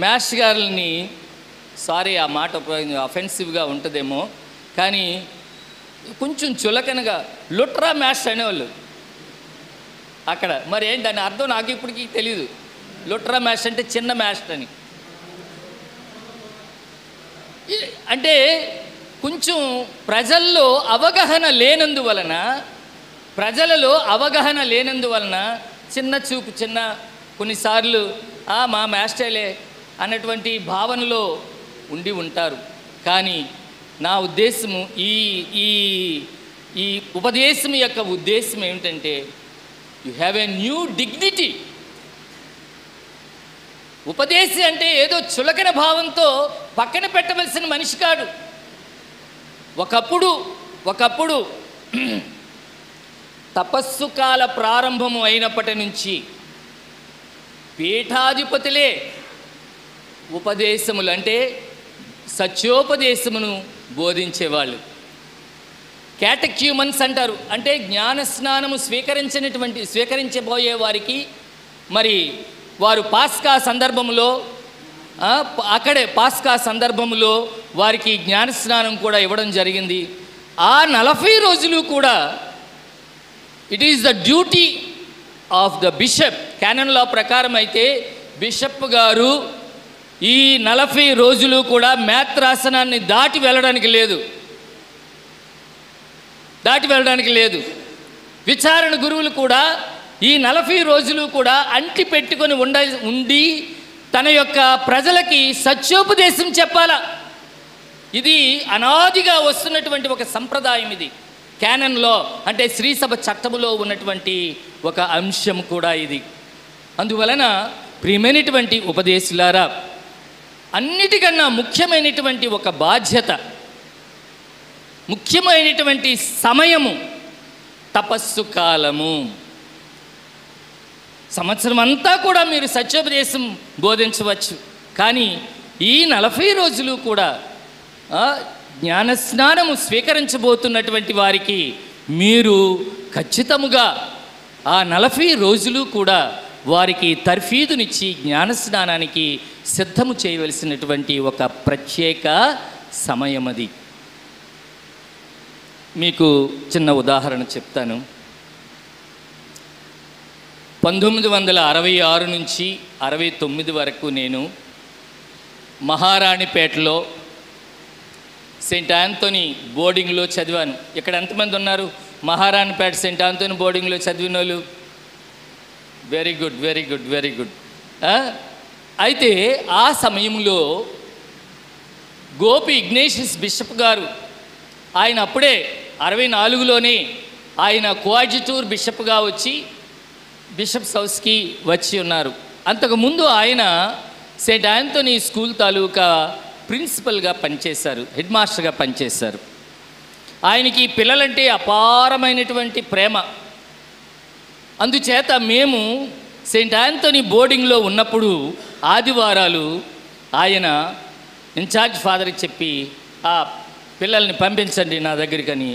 మాస్టర్ గారిని, సారీ ఆ మాట అఫెన్సివ్గా ఉంటుందేమో కానీ కొంచెం చులకనగా లుట్రా మాస్టర్ అనేవాళ్ళు అక్కడ. మరి ఏంటి దాని అర్థం నాకు ఇప్పటికీ తెలీదు. లుట్రా మాస్టర్ అంటే చిన్న మాస్టర్ అని. అంటే కొంచెం ప్రజల్లో అవగాహన లేనందువలన చిన్న చూపు, కొన్నిసార్లు మా మాస్టర్లే అన్నటువంటి భావనలో ఉండి ఉంటారు. కానీ నా ఉద్దేశము ఈ ఉపదేశం యొక్క ఉద్దేశం ఏమిటంటే you have a new dignity. ఉపదేశి అంటే ఏదో చులకన భావంతో పక్కన పెట్టవలసిన మనిషి కాడు. ఒకప్పుడు తపస్సు కాల ప్రారంభము అయినప్పటి నుంచి పీఠాధిపతులే ఉపదేశములు అంటే సత్యోపదేశమును బోధించేవాళ్ళు. క్యాటెక్యూమన్స్ అంటారు. అంటే జ్ఞానస్నానము స్వీకరించబోయే వారికి మరి వారు పాస్కా సందర్భంలో వారికి జ్ఞానస్నానం కూడా ఇవ్వడం జరిగింది. ఆ 40 రోజులు కూడా it is the duty of the bishop. Canon law ప్రకారం అయితే బిషప్ గారు ఈ 40 రోజులు కూడా మేత్రాసనాన్ని దాటి వెళ్ళడానికి లేదు. విచారణ గురువులు కూడా ఈ 40 రోజులు కూడా అంటి పెట్టుకొని ఉండి తన యొక్క ప్రజలకి సత్యోపదేశం చెప్పాలా. ఇది అనాదిగా వస్తున్నటువంటి ఒక సంప్రదాయం. ఇది క్యానన్లో అంటే శ్రీసభ చట్టములో ఉన్నటువంటి ఒక అంశం కూడా ఇది. అందువలన ప్రియమైనటువంటి ఉపదేశులారా, అన్నిటికన్నా ముఖ్యమైనటువంటి ఒక బాధ్యత, ముఖ్యమైనటువంటి సమయము తపస్సు కాలము. సంవత్సరం అంతా కూడా మీరు సత్యోపదేశం బోధించవచ్చు, కానీ ఈ 40 రోజులు కూడా జ్ఞానస్నానము స్వీకరించబోతున్నటువంటి వారికి మీరు ఖచ్చితముగా ఆ 40 రోజులు కూడా వారికి తర్ఫీదునిచ్చి జ్ఞానస్నానానికి సిద్ధము చేయవలసినటువంటి ఒక ప్రత్యేక సమయం అది. మీకు చిన్న ఉదాహరణ చెప్తాను. 1966 నుంచి 69 వరకు నేను మహారాణిపేటలో సెయింట్ ఆంథోనీ బోర్డింగ్లో చదివాను. ఇక్కడ ఎంతమంది ఉన్నారు మహారాణిపేట సెయింట్ ఆంథోనీ బోర్డింగ్లో చదివిన వాళ్ళు? Very good, very good, very good. అయితే ఆ సమయంలో గోపి ఇగ్నేషియస్ బిషప్ గారు, ఆయన అప్పుడే 64లోనే ఆయన కోఆడ్జుటూర్ బిషప్గా వచ్చి బిషప్స్ హౌస్కి వచ్చి ఉన్నారు. అంతకుముందు ఆయన సెయింట్ ఆంథోనీ స్కూల్ తాలూకా ప్రిన్సిపల్గా పనిచేశారు, హెడ్ మాస్టర్గా పనిచేశారు. ఆయనకి పిల్లలంటే అపారమైనటువంటి ప్రేమ. అందుచేత మేము సెయింట్ ఆంథోనీ బోర్డింగ్లో ఉన్నప్పుడు ఆదివారాలు ఆయన ఇన్ఛార్జ్ ఫాదర్కి చెప్పి ఆ పిల్లల్ని పంపించండి నా దగ్గరికని.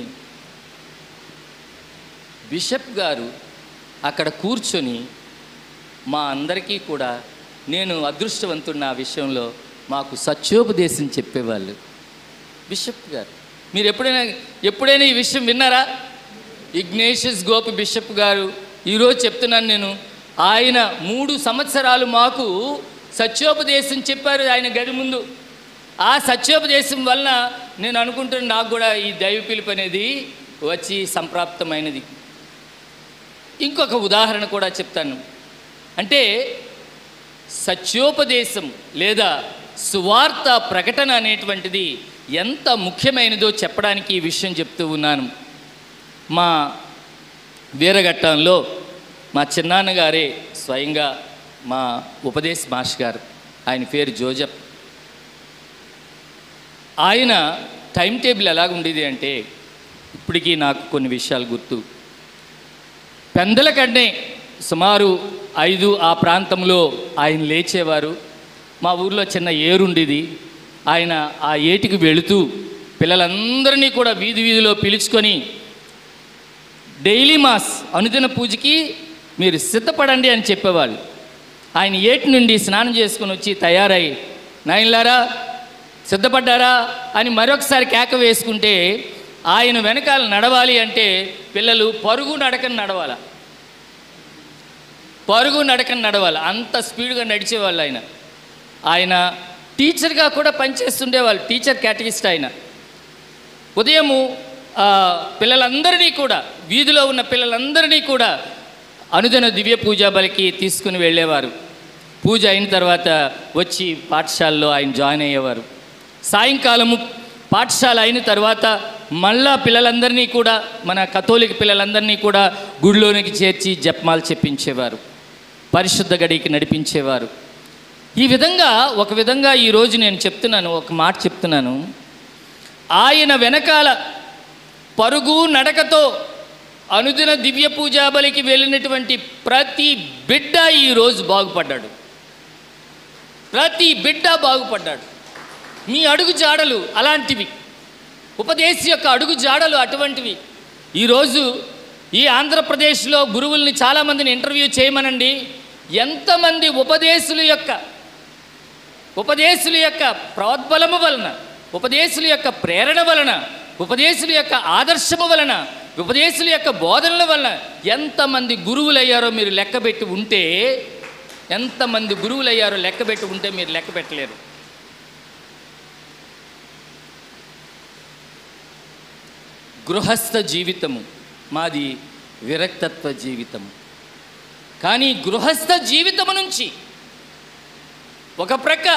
బిషప్ గారు అక్కడ కూర్చొని మా అందరికీ కూడా, నేను అదృష్టవంతుడిని ఆ విషయంలో, మాకు సత్యోపదేశం చెప్పేవాళ్ళు బిషప్ గారు. మీరు ఎప్పుడైనా ఈ విషయం విన్నారా? ఇగ్నేషియస్ గోపి బిషప్ గారు ఈరోజు చెప్తున్నాను నేను, ఆయన 3 సంవత్సరాలు మాకు సత్యోపదేశం చెప్పారు ఆయన గది ముందు. ఆ సత్యోపదేశం వలన నేను అనుకుంటున్నాను నాకు కూడా ఈ దైవ పిలుపు అనేది వచ్చి సంప్రాప్తమైనది. ఇంకొక ఉదాహరణ కూడా చెప్తాను. అంటే సత్యోపదేశం లేదా సువార్త ప్రకటన అనేటువంటిది ఎంత ముఖ్యమైనదో చెప్పడానికి ఈ విషయం చెప్తూ ఉన్నాను. మా వీరఘట్టంలో మా చిన్నాన్నగారే స్వయంగా మా ఉపదేశ మాస్టర్ గారు, ఆయన పేరు జోజప్. ఆయన టైం టేబుల్ ఎలాగుండేది అంటే, ఇప్పటికీ నాకు కొన్ని విషయాలు గుర్తు. పెందల కంటే సుమారు 5 ఆ ప్రాంతంలో ఆయన లేచేవారు. మా ఊర్లో చిన్న ఏరుండేది. ఆయన ఆ ఏటికి వెళుతూ పిల్లలందరినీ కూడా వీధిలో పిలుచుకొని డైలీ మాస్ అనుదిన పూజకి మీరు సిద్ధపడండి అని చెప్పేవాళ్ళు. ఆయన ఏటి నుండి స్నానం చేసుకుని వచ్చి తయారై, నాయనలారా సిద్ధపడ్డారా అని మరొకసారి కేక వేసుకుంటే, ఆయన వెనకాల నడవాలి అంటే పిల్లలు పరుగు నడకని నడవాలి. అంత స్పీడ్గా నడిచేవాళ్ళు. ఆయన టీచర్గా కూడా పనిచేస్తుండేవాళ్ళు, టీచర్ కేటగిస్ట్ ఆయన. ఉదయము పిల్లలందరినీ కూడా, వీధిలో ఉన్న పిల్లలందరినీ కూడా అనుదిన దివ్య పూజా బలికి తీసుకుని వెళ్ళేవారు. పూజ అయిన తర్వాత వచ్చి పాఠశాలలో ఆయన జాయిన్ అయ్యేవారు. సాయంకాలము పాఠశాల అయిన తర్వాత మళ్ళా పిల్లలందరినీ కూడా, మన కథోలిక పిల్లలందరినీ కూడా గుడిలోనికి చేర్చి జపమాలు చెప్పించేవారు, పరిశుద్ధ గడికి నడిపించేవారు. ఈ విధంగా ఒక విధంగా ఈరోజు నేను చెప్తున్నాను, ఒక మాట చెప్తున్నాను. ఆయన వెనకాల పరుగు నడకతో అనుదిన దివ్య పూజా బలికి వెళ్ళినటువంటి ప్రతి బిడ్డ ఈరోజు బాగుపడ్డాడు. ప్రతి బిడ్డ బాగుపడ్డాడు. మీ అడుగు జాడలు అలాంటివి, ఉపదేశం యొక్క అడుగు జాడలు అటువంటివి. ఈరోజు ఈ ఆంధ్రప్రదేశ్లో గురువుల్ని చాలామందిని ఇంటర్వ్యూ చేయమనండి. ఎంతమంది ఉపదేశుల యొక్క ప్రోద్బలము వలన, ఉపదేశుల యొక్క ప్రేరణ వలన, ఉపదేశుల యొక్క ఆదర్శము వలన, ఉపదేశుల యొక్క బోధనల వలన ఎంతమంది గురువులయ్యారో మీరు లెక్కబెట్టి ఉంటే, మీరు లెక్క పెట్టలేరు. గృహస్థ జీవితము మాది విరక్తత్వ జీవితము. కానీ గృహస్థ జీవితము నుంచి ఒక ప్రక్క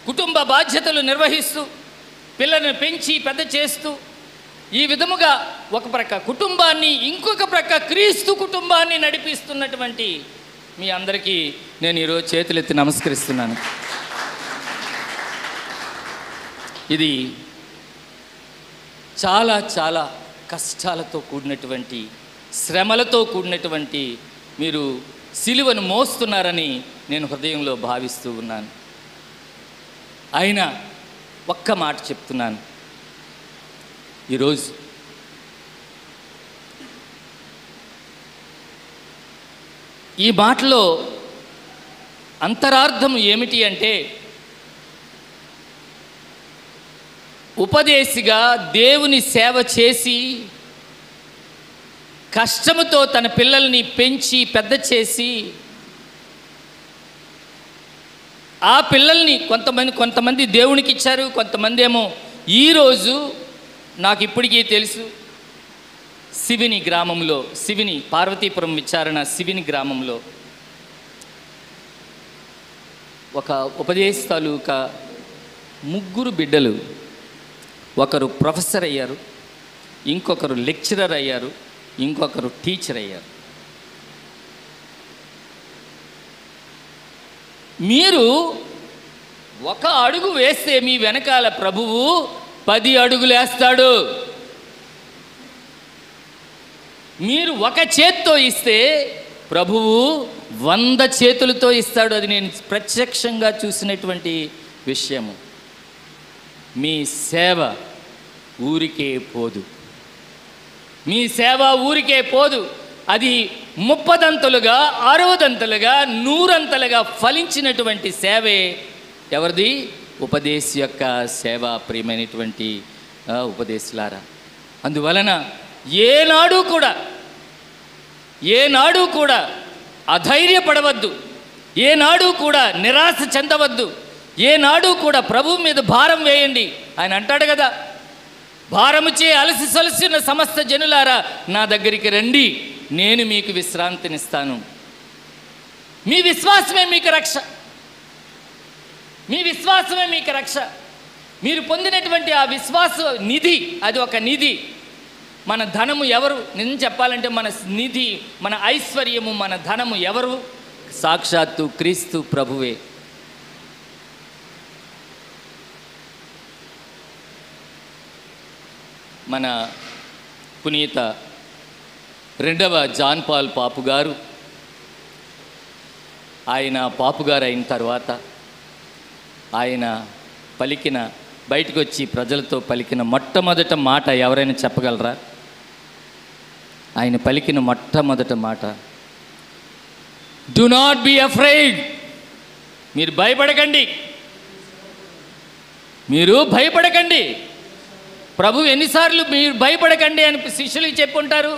కుటుంబ బాధ్యతలు నిర్వహిస్తూ, పిల్లలను పెంచి పెద్ద చేస్తూ, ఈ విధముగా ఒక ప్రక్క కుటుంబాన్ని, ఇంకొక ప్రక్క క్రీస్తు కుటుంబాన్ని నడిపిస్తున్నటువంటి మీ అందరికీ నేను ఈరోజు చేతులెత్తి నమస్కరిస్తున్నాను. ఇది చాలా చాలా కష్టాలతో కూడినటువంటి, శ్రమలతో కూడినటువంటి మీరు సిలువను మోస్తున్నారని నేను హృదయంలో భావిస్తూ ఉన్నాను. అయినా ఒక్క మాట చెప్తున్నాను. ఈరోజు ఈ మాటలో అంతరార్థం ఏమిటి అంటే, ఉపదేశిగా దేవుని సేవ చేసి కష్టముతో తన పిల్లల్ని పెంచి పెద్ద చేసి ఆ పిల్లల్ని కొంతమంది దేవునికి ఇచ్చారు, కొంతమంది ఏమో ఈరోజు నాకు ఇప్పటికీ తెలుసు శివిని పార్వతీపురం విచారణ శివిని గ్రామంలో ఒక ఉపదేశ తాలూకా 3 బిడ్డలు, ఒకరు ప్రొఫెసర్ అయ్యారు, ఇంకొకరు లెక్చరర్ అయ్యారు, ఇంకొకరు టీచర్ అయ్యారు. మీరు ఒక అడుగు వేస్తే మీ వెనకాల ప్రభువు 10 అడుగులు వేస్తాడు. మీరు ఒక చేత్తో ఇస్తే ప్రభువు 100 చేతులతో ఇస్తాడు. అది నేను ప్రత్యక్షంగా చూసినటువంటి విషయము. మీ సేవ ఊరికే పోదు, మీ సేవ ఊరికే పోదు. అది 30దంతలుగా 60దంతలుగా 100అంతలుగా ఫలించినటువంటి సేవే ఎవరిది? ఉపదేశ యొక్క సేవ. ప్రియమైనటువంటి ఉపదేశులారా, అందువలన ఏనాడు కూడా అధైర్యపడవద్దు, ఏనాడు కూడా నిరాశ చెందవద్దు, ఏనాడు కూడా ప్రభువు మీద భారం వేయండి. ఆయన అంటాడు కదా, భారముచే అలసి సొలసిన సమస్త జనులారా నా దగ్గరికి రండి, నేను మీకు విశ్రాంతినిస్తాను. మీ విశ్వాసమే మీకు రక్ష, మీ విశ్వాసమే మీకు రక్ష. మీరు పొందినటువంటి ఆ విశ్వాస నిధి, అది ఒక నిధి. మన ధనము ఎవరు? నిజం చెప్పాలంటే మన నిధి, మన ఐశ్వర్యము, మన ధనము ఎవరు? సాక్షాత్తు క్రీస్తు ప్రభువే. మన పునీత 2వ జాన్ పాల్ పాపు గారు, ఆయన పాపుగారు అయిన తర్వాత ఆయన బయటకు వచ్చి ప్రజలతో పలికిన మొట్టమొదట మాట ఎవరైనా చెప్పగలరా? ఆయన పలికిన మొట్టమొదట మాట, డు నాట్ బీ అఫ్రైడ్. మీరు భయపడకండి, మీరు భయపడకండి. ప్రభు ఎన్నిసార్లు మీరు భయపడకండి అని శిష్యులకు చెప్పుంటారు?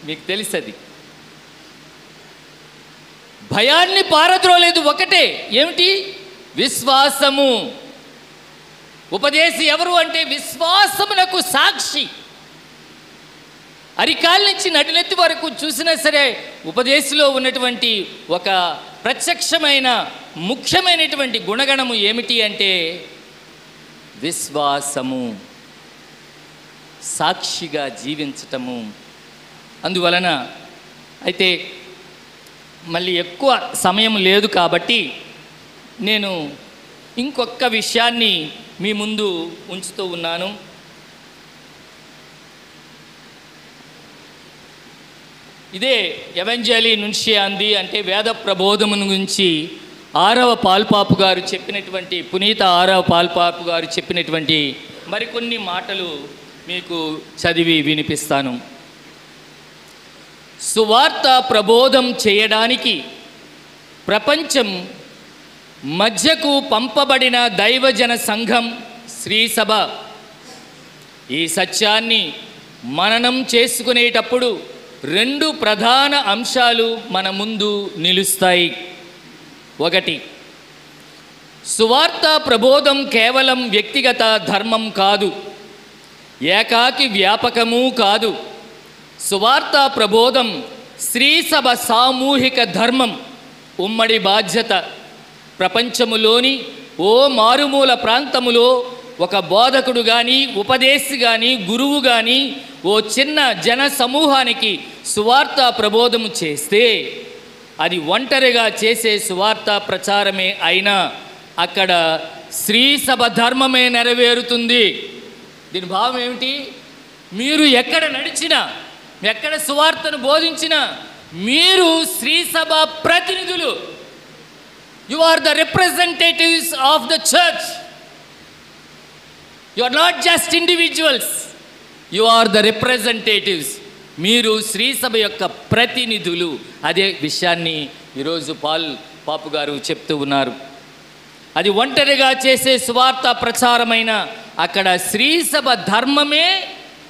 మీకు తెలుసది. భయాన్ని పారద్రోలేదు, ఒకటే, ఏమిటి? విశ్వాసము. ఉపదేశి ఎవరు అంటే విశ్వాసమునకు సాక్షి. అరికాల నుంచి నడినెత్తి వరకు చూసినా సరే ఉపదేశిలో ఉన్నటువంటి ఒక ప్రత్యక్షమైన ముఖ్యమైనటువంటి గుణగణము ఏమిటి అంటే విశ్వాసము, సాక్షిగా జీవించటము. అందువలన అయితే మళ్ళీ ఎక్కువ సమయం లేదు కాబట్టి నేను ఇంకొక విషయాన్ని మీ ముందు ఉంచుతూ ఉన్నాను. ఇదే ఎవెంజెలీ నున్షియాంది అంటే వేద ప్రబోధమును గురించి 6వ పాల్పాపు గారు చెప్పినటువంటి, పునీత 6వ పాల్పాపు గారు చెప్పినటువంటి మరికొన్ని మాటలు మీకు చదివి వినిపిస్తాను. సువార్త ప్రబోధం చేయడానికి ప్రపంచం మధ్యకు పంపబడిన దైవజన సంఘం శ్రీసభ ఈ సత్యాన్ని మననం చేసుకునేటప్పుడు 2 ప్రధాన అంశాలు మన ముందు నిలుస్తాయి. ఒకటి, సువార్త ప్రబోధం కేవలం వ్యక్తిగత ధర్మం కాదు, ఏకాకి వ్యాపకము కాదు. సువార్త ప్రబోధం శ్రీసభ సామూహిక ధర్మం, ఉమ్మడి బాధ్యత. ప్రపంచములోని ఓ మారుమూల ప్రాంతములో ఒక బోధకుడు కానీ, ఉపదేశి కానీ, గురువు కానీ ఓ చిన్న జన సమూహానికి సువార్త ప్రబోధము చేస్తే అది ఒంటరిగా చేసే సువార్త ప్రచారమే అయినా అక్కడ శ్రీసభ ధర్మమే నెరవేరుతుంది. దీని భావం ఏమిటి? మీరు ఎక్కడ నడిచినా, ఎక్కడ సువార్తను బోధించినా మీరు శ్రీసభ ప్రతినిధులు. You are the representatives of the church. You are not just individuals, you are the representatives. మీరు శ్రీ సభ యొక్క ప్రతినిధులు. అదే విషయాన్ని ఈరోజు పాపు గారు చెప్తూ ఉన్నారు. అది ఒంటరిగా చేసే సువార్త ప్రచారమైన అక్కడ శ్రీ సభ ధర్మమే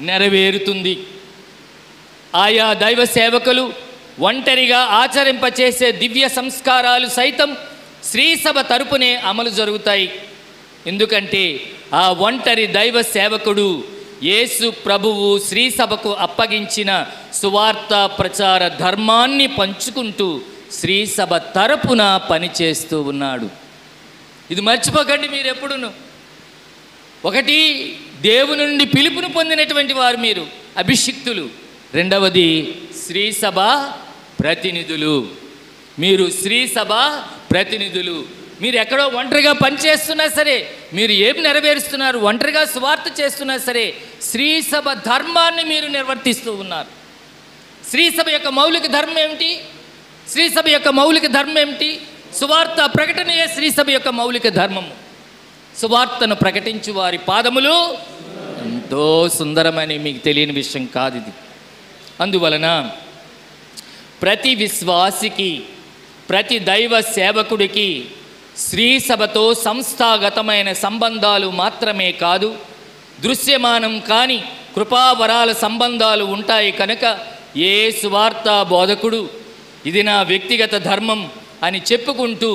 నెరవేరుతుంది. ఆయా దైవ సేవకులు ఒంటరిగా ఆచరింపచేసే దివ్య సంస్కారాలు సైతం శ్రీ సభ తరపునే అమలు జరుగుతాయి. ఎందుకంటే ఆ ఒంటరి దైవ సేవకుడు యేసు ప్రభువు శ్రీ సభకు అప్పగించిన సువార్త ప్రచార ధర్మాన్ని పంచుకుంటూ శ్రీ సభ తరపున పనిచేస్తూ ఉన్నాడు. ఇది మర్చిపోకండి మీరు ఎప్పుడును. ఒకటి, దేవుని నుండి పిలుపును పొందినటువంటి వారు మీరు అభిషిక్తులు. రెండవది, శ్రీ సభ ప్రతినిధులు. మీరు శ్రీ సభ ప్రతినిధులు. మీరు ఎక్కడో ఒంటరిగా పనిచేస్తున్నా సరే, మీరు ఏమి నెరవేరుస్తున్నారు, ఒంటరిగా సువార్త చేస్తున్నా సరే, శ్రీ సభ ధర్మాన్ని మీరు నిర్వర్తిస్తూ ఉన్నారు. శ్రీ సభ యొక్క మౌలిక ధర్మం ఏమిటి? శ్రీ సభ యొక్క మౌలిక ధర్మం ఏమిటి? సువార్త ప్రకటనయే శ్రీ సభ యొక్క మౌలిక ధర్మము. సువార్తను ప్రకటించు వారి పాదములు ఎంతో సుందరమని మీకు తెలియని విషయం కాదు ఇది. అందువలన ప్రతి విశ్వాసికి, ప్రతి దైవ సేవకుడికి శ్రీ సభతో సంస్థాగతమైన సంబంధాలు మాత్రమే కాదు, దృశ్యమానం కాని కృపావరాల సంబంధాలు ఉంటాయి. కనుక ఏ సువార్త బోధకుడు ఇది నా వ్యక్తిగత ధర్మం అని చెప్పుకుంటూ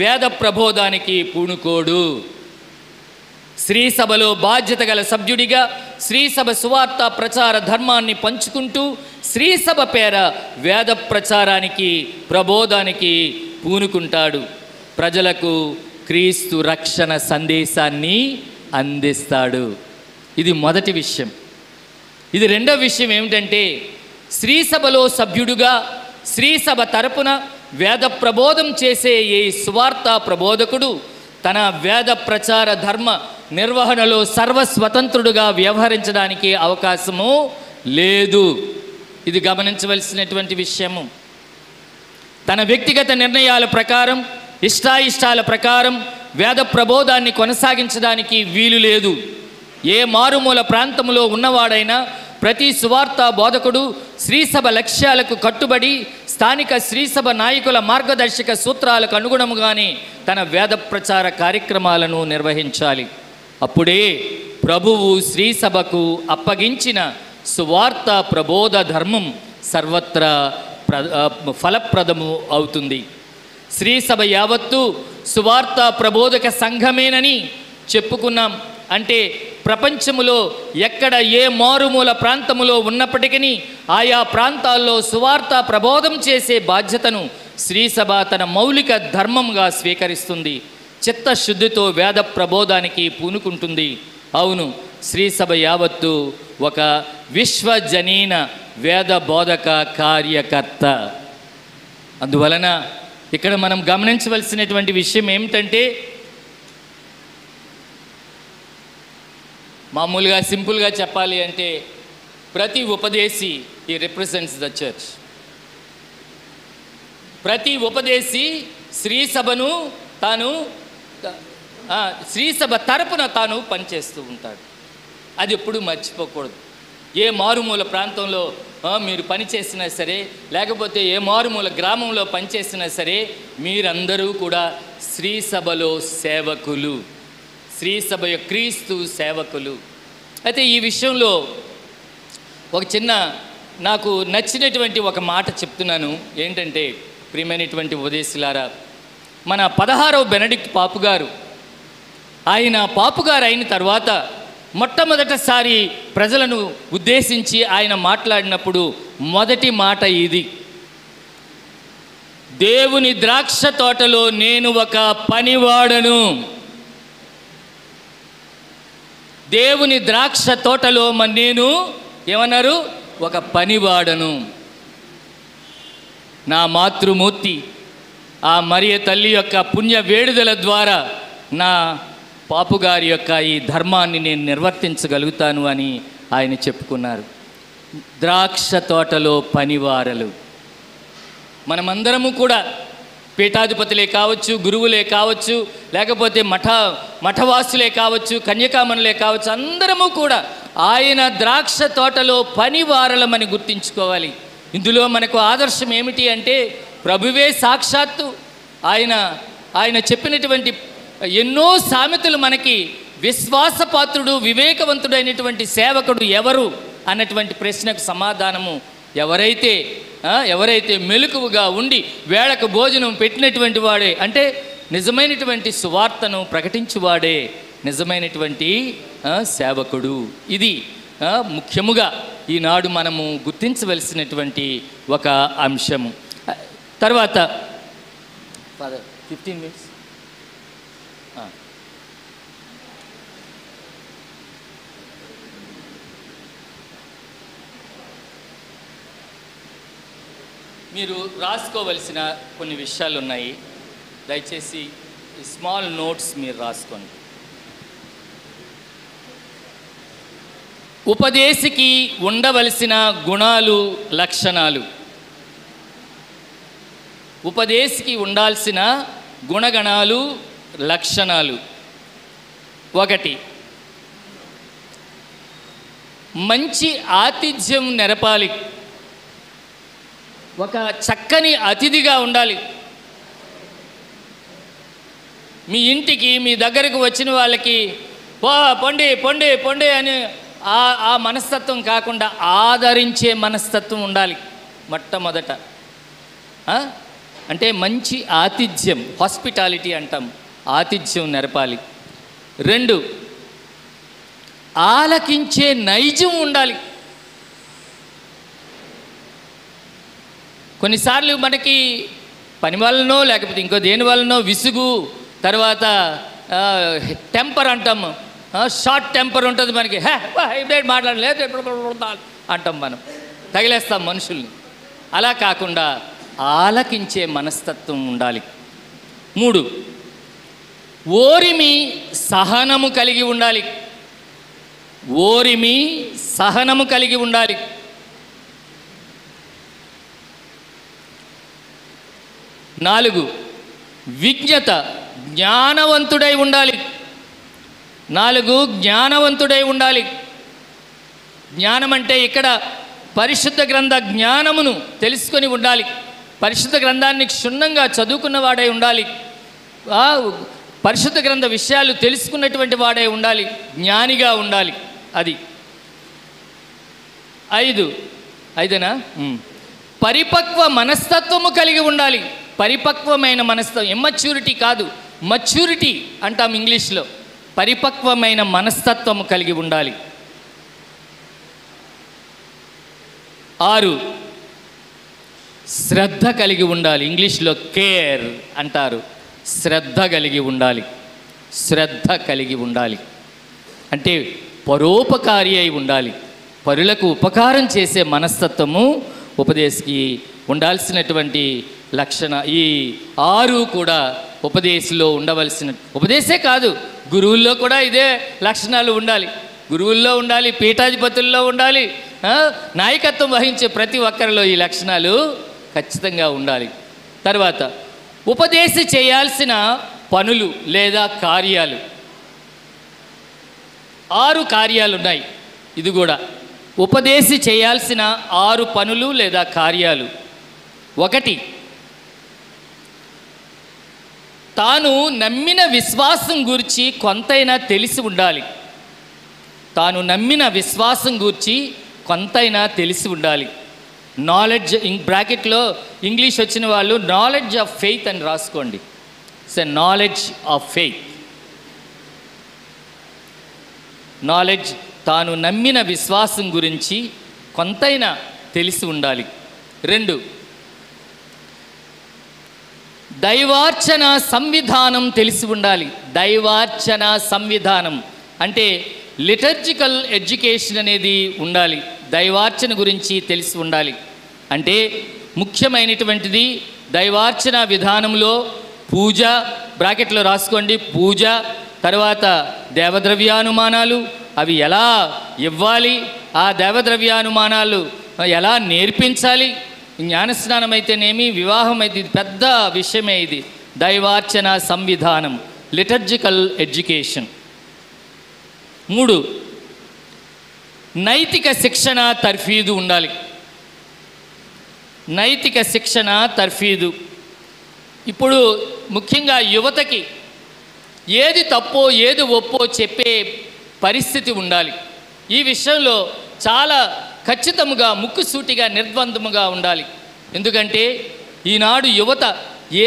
వేద ప్రబోధానికి పూనుకోడు. శ్రీ సభలో బాధ్యత గల సభ్యుడిగా శ్రీ సభ సువార్త ప్రచార ధర్మాన్ని పంచుకుంటూ శ్రీ సభ పేర వేద ప్రచారానికి, ప్రబోధానికి పూనుకుంటాడు. ప్రజలకు క్రీస్తు రక్షణ సందేశాన్ని అందిస్తాడు. ఇది మొదటి విషయం. ఇది రెండవ విషయం ఏమిటంటే, శ్రీ సభలో సభ్యుడుగా శ్రీ సభ తరపున వేద ప్రబోధం చేసే ఈ సువార్త ప్రబోధకుడు తన వేద ప్రచార ధర్మ నిర్వహణలో సర్వస్వతంత్రుడుగా వ్యవహరించడానికి అవకాశము లేదు. ఇది గమనించవలసినటువంటి విషయము. తన వ్యక్తిగత నిర్ణయాల ప్రకారం, ఇష్టాయిష్టాల ప్రకారం వేద ప్రబోధాన్ని కొనసాగించడానికి వీలు లేదు. ఏ మారుమూల ప్రాంతంలో ఉన్నవాడైనా ప్రతి సువార్త బోధకుడు శ్రీసభ లక్ష్యాలకు కట్టుబడి స్థానిక శ్రీసభ నాయకుల మార్గదర్శక సూత్రాలకు అనుగుణముగానే తన వేద ప్రచార కార్యక్రమాలను నిర్వహించాలి. అప్పుడే ప్రభువు శ్రీసభకు అప్పగించిన సువార్త ప్రబోధ ధర్మం సర్వత్రా ఫలప్రదము అవుతుంది. శ్రీసభ యావత్తు సువార్త ప్రబోధక సంఘమేనని చెప్పుకున్నాం. అంటే ప్రపంచములో ఎక్కడ ఏ మారుమూల ప్రాంతములో ఉన్నప్పటికీ ఆయా ప్రాంతాల్లో సువార్త ప్రబోధం చేసే బాధ్యతను శ్రీసభ తన మౌలిక ధర్మంగా స్వీకరిస్తుంది. చిత్తశుద్ధితో వేద ప్రబోధానికి పూనుకుంటుంది. అవును, శ్రీసభ యావత్తు ఒక విశ్వజనీన వేద బోధక కార్యకర్త. అందువలన ఇక్కడ మనం గమనించవలసినటువంటి విషయం ఏమిటంటే, మామూలుగా సింపుల్గా చెప్పాలి అంటే ప్రతి ఉపదేశి ఈ రిప్రజెంట్స్ ద చర్చ్. ప్రతి ఉపదేశి శ్రీసభను తాను శ్రీసభ తరపున తాను పనిచేస్తూ ఉంటాడు. అది ఎప్పుడు మర్చిపోకూడదు. ఏ మారుమూల ప్రాంతంలో మీరు పనిచేసినా సరే, లేకపోతే ఏ మారుమూల గ్రామంలో పనిచేసినా సరే, మీరందరూ కూడా శ్రీసభలో సేవకులు, శ్రీసభ క్రీస్తు సేవకులు. అయితే ఈ విషయంలో ఒక చిన్న నాకు నచ్చినటువంటి ఒక మాట చెప్తున్నాను. ఏంటంటే, ప్రియమైనటువంటి ఉపదేశులారా, మన 16వ బెనడిక్ట్ పాపుగారు, ఆయన పాపుగారు అయిన తర్వాత మొట్టమొదటిసారి ప్రజలను ఉద్దేశించి ఆయన మాట్లాడినప్పుడు మొదటి మాట ఇది: దేవుని ద్రాక్ష తోటలో నేను ఒక పనివాడను. దేవుని ద్రాక్ష తోటలో నేను ఏమన్నారు? ఒక పనివాడను. నా మాతృమూర్తి ఆ మరియ తల్లి యొక్క పుణ్య వేడుదల ద్వారా నా పాపుగారి యొక్క ఈ ధర్మాన్ని నేను నిర్వర్తించగలుగుతాను అని ఆయన చెప్పుకున్నారు. ద్రాక్ష తోటలో పనివారలు. మనమందరము కూడా పీఠాధిపతులే కావచ్చు, గురువులే కావచ్చు, లేకపోతే మఠవాసులే కావచ్చు, కన్యకామణులే కావచ్చు, అందరము కూడా ఆయన ద్రాక్ష తోటలో పనివారలమని గుర్తించుకోవాలి. ఇందులో మనకు ఆదర్శం ఏమిటి అంటే ప్రభువే సాక్షాత్తు ఆయన చెప్పినటువంటి ఎన్నో సామెతలు మనకి విశ్వాసపాత్రుడు వివేకవంతుడైనటువంటి సేవకుడు ఎవరు అన్నటువంటి ప్రశ్నకు సమాధానము ఎవరైతే మెలకువగా ఉండి వేళకు భోజనం పెట్టినటువంటి వాడే, అంటే నిజమైనటువంటి సువార్తను ప్రకటించువాడే నిజమైనటువంటి సేవకుడు. ఇది ముఖ్యముగా ఈనాడు మనము గుర్తించవలసినటువంటి ఒక అంశము. తర్వాత 15 minutes. మీరు రాసుకోవలసిన కొన్ని విషయాలు ఉన్నాయి. దయచేసి స్మాల్ నోట్స్ మీరు రాసుకోండి. ఉపదేశికి ఉండవలసిన గుణాలు, లక్షణాలు. ఉపదేశికి ఉండాల్సిన గుణగణాలు, లక్షణాలు. 1, మంచి ఆతిథ్యం నెరపాలి. ఒక చక్కని అతిథిగా ఉండాలి. మీ ఇంటికి మీ దగ్గరకు వచ్చిన వాళ్ళకి పొండి పొండి పొండి అని ఆ మనస్తత్వం కాకుండా ఆదరించే మనస్తత్వం ఉండాలి మొట్టమొదట. అంటే మంచి ఆతిథ్యం, హాస్పిటాలిటీ అంటాం, ఆతిథ్యం నెరపాలి. 2, ఆలకించే నైజం ఉండాలి. కొన్నిసార్లు మనకి పని వలనో లేకపోతే ఇంకో దేని వలనో విసుగు, తర్వాత టెంపర్ అంటాము, షార్ట్ టెంపర్ ఉంటుంది మనకి. ఇప్పుడేంటి మాట్లాడలేదు అంటాం, మనం తగిలేస్తాం మనుషుల్ని. అలా కాకుండా ఆలకించే మనస్తత్వం ఉండాలి. 3, ఓరిమి సహనము కలిగి ఉండాలి. ఓరిమి సహనము కలిగి ఉండాలి. 4, విజ్ఞత, జ్ఞానవంతుడై ఉండాలి. 4, జ్ఞానవంతుడై ఉండాలి. జ్ఞానం అంటే ఇక్కడ పరిశుద్ధ గ్రంథ జ్ఞానమును తెలుసుకొని ఉండాలి. పరిశుద్ధ గ్రంథాన్ని క్షుణ్ణంగా చదువుకున్నవాడై ఉండాలి. పరిశుద్ధ గ్రంథ విషయాలు తెలుసుకున్నటువంటి వాడై ఉండాలి. జ్ఞానిగా ఉండాలి. అది 5 పరిపక్వ మనస్తత్వము కలిగి ఉండాలి. పరిపక్వమైన మనస్తత్వం, ఎమ్మచ్యూరిటీ కాదు, మచ్యూరిటీ అంటాం ఇంగ్లీష్లో. పరిపక్వమైన మనస్తత్వము కలిగి ఉండాలి. 6, శ్రద్ధ కలిగి ఉండాలి. ఇంగ్లీష్లో కేర్ అంటారు. శ్రద్ధ కలిగి ఉండాలి. శ్రద్ధ కలిగి ఉండాలి అంటే పరోపకారి అయి ఉండాలి. పరులకు ఉపకారం చేసే మనస్తత్వము ఉపదేశికి ఉండాల్సినటువంటి లక్షణ. ఈ 6 కూడా ఉపదేశంలో ఉండవలసిన, ఉపదేశే కాదు గురువుల్లో కూడా ఇదే లక్షణాలు ఉండాలి. గురువుల్లో ఉండాలి, పీఠాధిపతుల్లో ఉండాలి, నాయకత్వం వహించే ప్రతి ఒక్కరిలో ఈ లక్షణాలు ఖచ్చితంగా ఉండాలి. తర్వాత ఉపదేశం చేయాల్సిన పనులు లేదా కార్యాలు. 6 కార్యాలు ఉన్నాయి. ఇది కూడా ఉపదేశం చేయాల్సిన 6 పనులు లేదా కార్యాలు. 1, తాను నమ్మిన విశ్వాసం గురించి కొంతైనా తెలిసి ఉండాలి. తాను నమ్మిన విశ్వాసం గురించి కొంతైనా తెలిసి ఉండాలి. నాలెడ్జ్, బ్రాకెట్లో ఇంగ్లీష్ వచ్చిన వాళ్ళు నాలెడ్జ్ ఆఫ్ ఫెయిత్ అని రాసుకోండి. Knowledge of faith. నాలెడ్జ్, తాను నమ్మిన విశ్వాసం గురించి కొంతైనా తెలిసి ఉండాలి. 2, దైవార్చన సంవిధానం తెలిసి ఉండాలి. దైవార్చన సంవిధానం అంటే లిటర్జికల్ ఎడ్యుకేషన్ అనేది ఉండాలి. దైవార్చన గురించి తెలిసి ఉండాలి. అంటే ముఖ్యమైనటువంటిది దైవార్చన విధానంలో పూజ, బ్రాకెట్లో రాసుకోండి, పూజ, తర్వాత దేవద్రవ్యానుమానాలు, అవి ఎలా ఇవ్వాలి, ఆ దేవద్రవ్యానుమానాలు ఎలా నేర్పించాలి. జ్ఞానస్నానం అయితేనేమి, వివాహం అయితే, ఇది పెద్ద విషయమే. ఇది దైవార్చన సంవిధానం, లిటర్జికల్ ఎడ్యుకేషన్. 3, నైతిక శిక్షణ తర్ఫీదు ఉండాలి. నైతిక శిక్షణ తర్ఫీదు. ఇప్పుడు ముఖ్యంగా యువతకి ఏది తప్పో ఏది ఒప్పో చెప్పే పరిస్థితి ఉండాలి. ఈ విషయంలో చాలా ఖచ్చితంగా ముక్కుసూటిగా నిర్బంధముగా ఉండాలి. ఎందుకంటే ఈనాడు యువత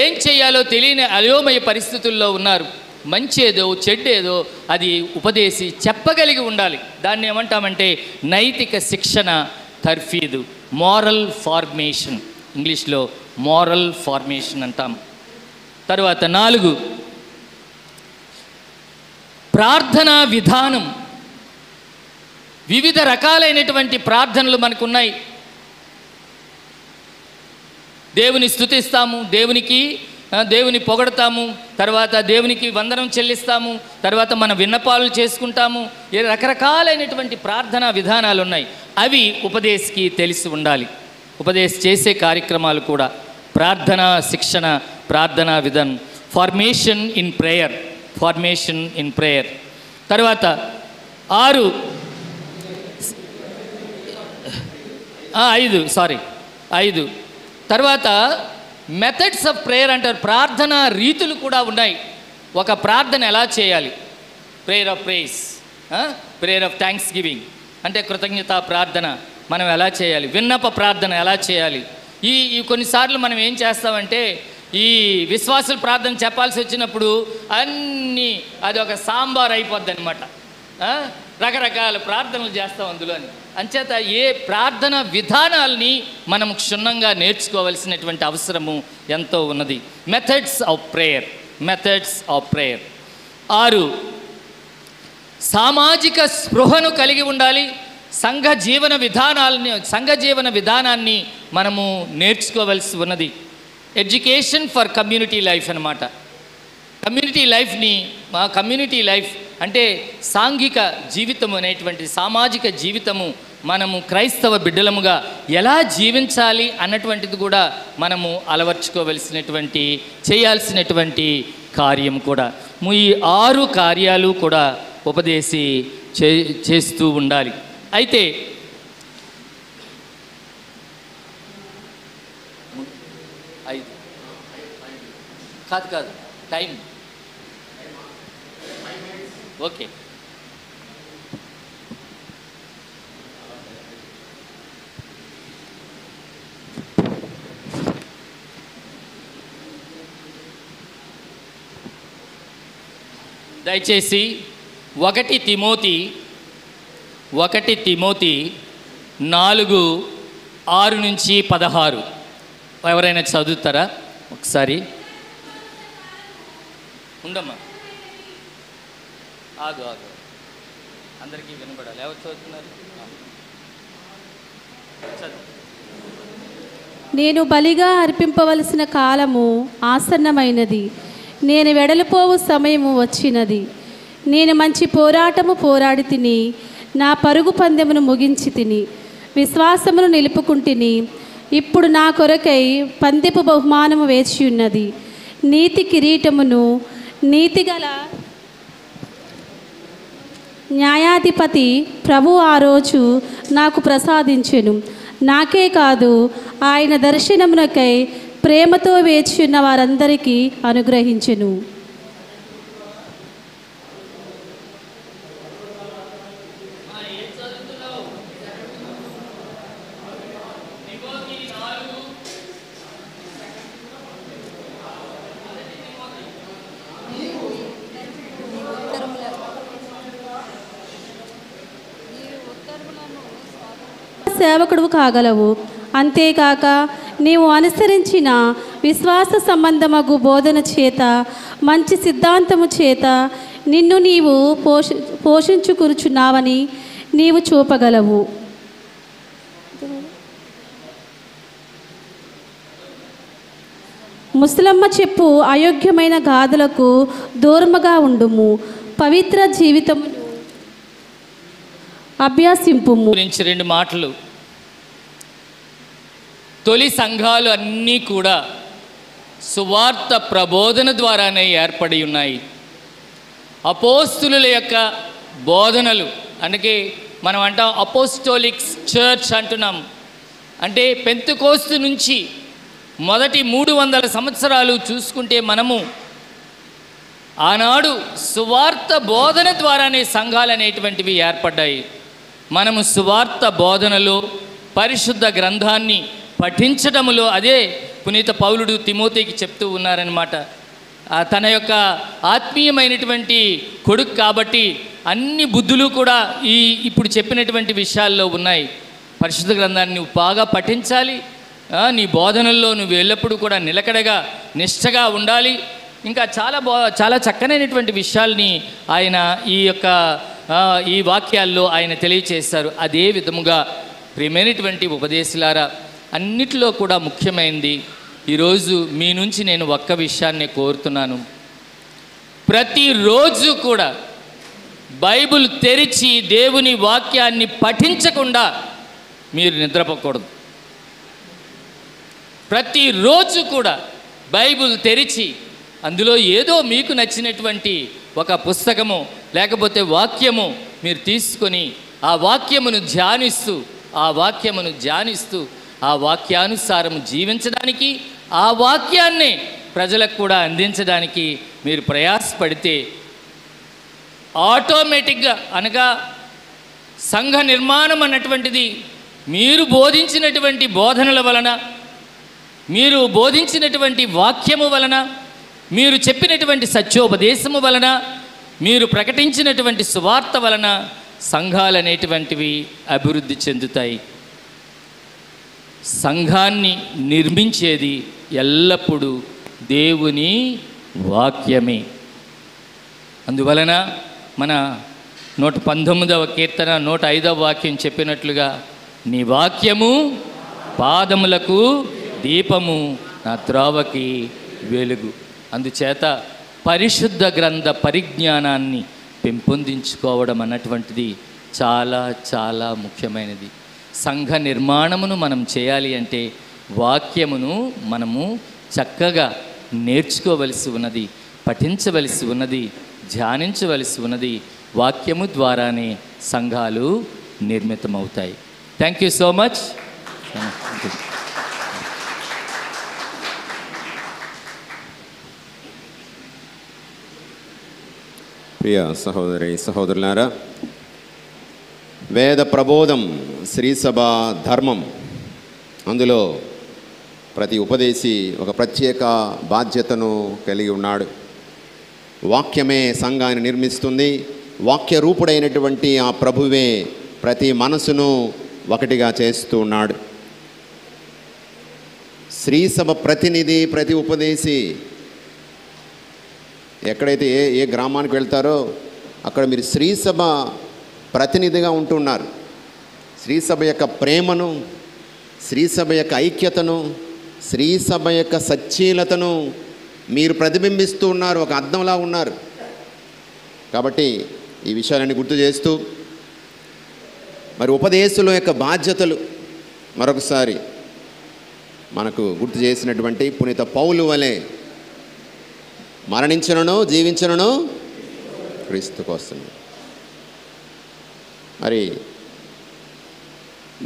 ఏం చేయాలో తెలియని అయోమయ పరిస్థితుల్లో ఉన్నారు. మంచేదో చెడ్డేదో అది ఉపదేశి చెప్పగలిగి ఉండాలి. దాన్ని ఏమంటామంటే నైతిక శిక్షణ తర్ఫీదు, మోరల్ ఫార్మేషన్, ఇంగ్లీష్లో మోరల్ ఫార్మేషన్ అంటాం. తర్వాత 4, ప్రార్థనా విధానం. వివిధ రకాలైనటువంటి ప్రార్థనలు మనకున్నాయి. దేవుని స్తుతిస్తాము, దేవుని పొగడతాము, తర్వాత దేవునికి వందనం చెల్లిస్తాము, తర్వాత మన విన్నపాలు చేసుకుంటాము. రకరకాలైనటువంటి ప్రార్థనా విధానాలు ఉన్నాయి. అవి ఉపదేశికి తెలిసి ఉండాలి. ఉపదేశ చేసే కార్యక్రమాలు కూడా ప్రార్థనా శిక్షణ, ప్రార్థనా విధానం, ఫార్మేషన్ ఇన్ ప్రేయర్. తర్వాత 5 తర్వాత మెథడ్స్ ఆఫ్ ప్రేయర్ అంటారు. ప్రార్థనా రీతులు కూడా ఉన్నాయి. ఒక ప్రార్థన ఎలా చేయాలి? Prayer of praise, prayer of thanksgiving అంటే కృతజ్ఞతా ప్రార్థన మనం ఎలా చేయాలి, విన్నప ప్రార్థన ఎలా చేయాలి. ఈ కొన్నిసార్లు మనం ఏం చేస్తామంటే ఈ విశ్వాసుల ప్రార్థన చెప్పాల్సి వచ్చినప్పుడు అన్నీ అది ఒక సాంబార్ అయిపోద్ది అనమాట. రకరకాల ప్రార్థనలు చేస్తాం అందులోని. అంచేత ఏ ప్రార్థన విధానాల్ని మనం క్షుణ్ణంగా నేర్చుకోవలసినటువంటి అవసరము ఎంతో ఉన్నది. Methods of prayer. 6, సామాజిక స్పృహను కలిగి ఉండాలి. సంఘ జీవన విధానాన్ని మనము నేర్చుకోవలసి ఉన్నది. ఎడ్యుకేషన్ ఫర్ కమ్యూనిటీ లైఫ్ అన్నమాట. కమ్యూనిటీ లైఫ్ అంటే సాంఘిక జీవితము అనేటువంటి సామాజిక జీవితము మనము క్రైస్తవ బిడ్డలముగా ఎలా జీవించాలి అన్నటువంటిది కూడా మనము అలవర్చుకోవలసినటువంటి చేయాల్సినటువంటి కార్యం కూడా. ఈ 6 కార్యాలు కూడా ఉపదేశి చేస్తూ ఉండాలి. అయితే కాదు టైం ఓకే. దయచేసి 1 తిమోతి 4:6-16 ఎవరైనా చదువుతారా ఒకసారి? ఉండమ్మా, ఆగు అందరికీ వినపడాలి. ఎవరు చదువుతున్నారు? నేను బలిగా అర్పింపవలసిన కాలము ఆసన్నమైనది, నేను వెడలిపోవు సమయము వచ్చినది. నేను మంచి పోరాటము పోరాడి తిని, నా పరుగు పందెమును ముగించి తిని, విశ్వాసమును నిలుపుకుంటుని. ఇప్పుడు నా కొరకై పందెపు బహుమానము వేచి ఉన్నది, నీతి కిరీటమును నీతిగల న్యాయాధిపతి ప్రభు ఆ రోజు నాకు ప్రసాదించెను. నాకే కాదు, ఆయన దర్శనమునకై ప్రేమతో వేచి ఉన్న వారందరికీ అనుగ్రహించెను. సేవకుడు కాగలవు. అంతేకాక నీవు అనుసరించిన విశ్వాస సంబంధమగు బోధన చేత, మంచి సిద్ధాంతము చేత నిన్ను నీవు పోషించుకురుచున్నావని నీవు చూపగలవు. ముసలమ్మ చెప్పు అయోగ్యమైన గాథలకు దూరముగా ఉండుము, పవిత్ర జీవితమును అభ్యాసింపుము. గురించి 2 మాటలు. తొలి సంఘాలు అన్నీ కూడా సువార్త ప్రబోధన ద్వారానే ఏర్పడి ఉన్నాయి. అపోస్తులుల యొక్క బోధనలు, అందుకే మనం అంటాం అపోస్టోలిక్ చర్చ్ అంటున్నాం. అంటే పెంతెకోస్తు నుంచి మొదటి 300 సంవత్సరాలు చూసుకుంటే మనము ఆనాడు సువార్త బోధన ద్వారానే సంఘాలు అనేటువంటివి ఏర్పడ్డాయి. మనము సువార్త బోధనలో, పరిశుద్ధ గ్రంథాన్ని పఠించటములో, అదే పునీత పౌలుడు తిమోతికి చెప్తూ ఉన్నారనమాట. తన యొక్క ఆత్మీయమైనటువంటి కొడుకు కాబట్టి అన్ని బుద్ధులు కూడా ఇప్పుడు చెప్పినటువంటి విషయాల్లో ఉన్నాయి. పరిశుద్ధ గ్రంథాన్ని నువ్వు బాగా పఠించాలి, నీ బోధనల్లో నువ్వు ఎల్లప్పుడూ కూడా నిలకడగా నిష్ఠగా ఉండాలి. ఇంకా చాలా చక్కనైనటువంటి విషయాల్ని ఆయన ఈ వాక్యాల్లో ఆయన తెలియచేశారు. అదే విధముగా ప్రియమైనటువంటి ఉపదేశులారా, అన్నిటిలో కూడా ముఖ్యమైనది ఈరోజు మీ నుంచి నేను ఒక్క విషయాన్ని కోరుతున్నాను. ప్రతిరోజు కూడా బైబిల్ తెరిచి దేవుని వాక్యాన్ని పఠించకుండా మీరు నిద్రపోకూడదు. ప్రతిరోజు కూడా బైబిల్ తెరిచి అందులో ఏదో మీకు నచ్చినటువంటి ఒక పుస్తకము లేకపోతే వాక్యము మీరు తీసుకొని ఆ వాక్యమును ధ్యానిస్తూ ఆ వాక్యానుసారం జీవించడానికి, ఆ వాక్యాన్ని ప్రజలకు కూడా అందించడానికి మీరు ప్రయాసపడితే ఆటోమేటిక్గా, అనగా సంఘ నిర్మాణం అన్నటువంటిది మీరు బోధించినటువంటి బోధనల వలన, మీరు బోధించినటువంటి వాక్యము వలన, మీరు చెప్పినటువంటి సత్యోపదేశము వలన, మీరు ప్రకటించినటువంటి సువార్త వలన సంఘాలు అనేటువంటివి అభివృద్ధి చెందుతాయి. సంఘాన్ని నిర్మించేది ఎల్లప్పుడూ దేవుని వాక్యమే. అందువలన మన 119వ కీర్తన 105వ వాక్యం చెప్పినట్లుగా, నీ వాక్యము పాదములకు దీపము, నా త్రోవకి వెలుగు. అందుచేత పరిశుద్ధ గ్రంథ పరిజ్ఞానాన్ని పెంపొందించుకోవడం అన్నటువంటిది చాలా చాలా ముఖ్యమైనది. సంఘ నిర్మాణమును మనం చేయాలి అంటే వాక్యమును మనము చక్కగా నేర్చుకోవలసి ఉన్నది, పఠించవలసి ఉన్నది, ధ్యానించవలసి ఉన్నది. వాక్యము ద్వారానే సంఘాలు నిర్మితమవుతాయి. Thank you so much. ప్రియ సహోదరి సహోదరులారా, వేద ప్రబోధం శ్రీసభ ధర్మం, అందులో ప్రతి ఉపదేశి ఒక ప్రత్యేక బాధ్యతను కలిగి ఉన్నాడు. వాక్యమే సంఘాన్ని నిర్మిస్తుంది. వాక్య రూపుడైనటువంటి ఆ ప్రభువే ప్రతి మనసును ఒకటిగా చేస్తూ ఉన్నాడు. శ్రీసభ ప్రతినిధి, ప్రతి ఉపదేశి ఎక్కడైతే ఏ గ్రామానికి వెళ్తారో అక్కడ మీరు శ్రీసభ ప్రతినిధిగా ఉంటున్నారు. శ్రీసభ యొక్క ప్రేమను, శ్రీసభ యొక్క ఐక్యతను, శ్రీసభ యొక్క సచ్చీలతను మీరు ప్రతిబింబిస్తూ ఉన్నారు, ఒక అద్దంలా ఉన్నారు. కాబట్టి ఈ విషయాలన్నీ గుర్తు చేస్తూ మరి ఉపదేశుల యొక్క బాధ్యతలు మరొకసారి మనకు గుర్తు చేసినటువంటి పునీత పౌలు వలె మరణించనను జీవించనను క్రీస్తు కోసం. మరి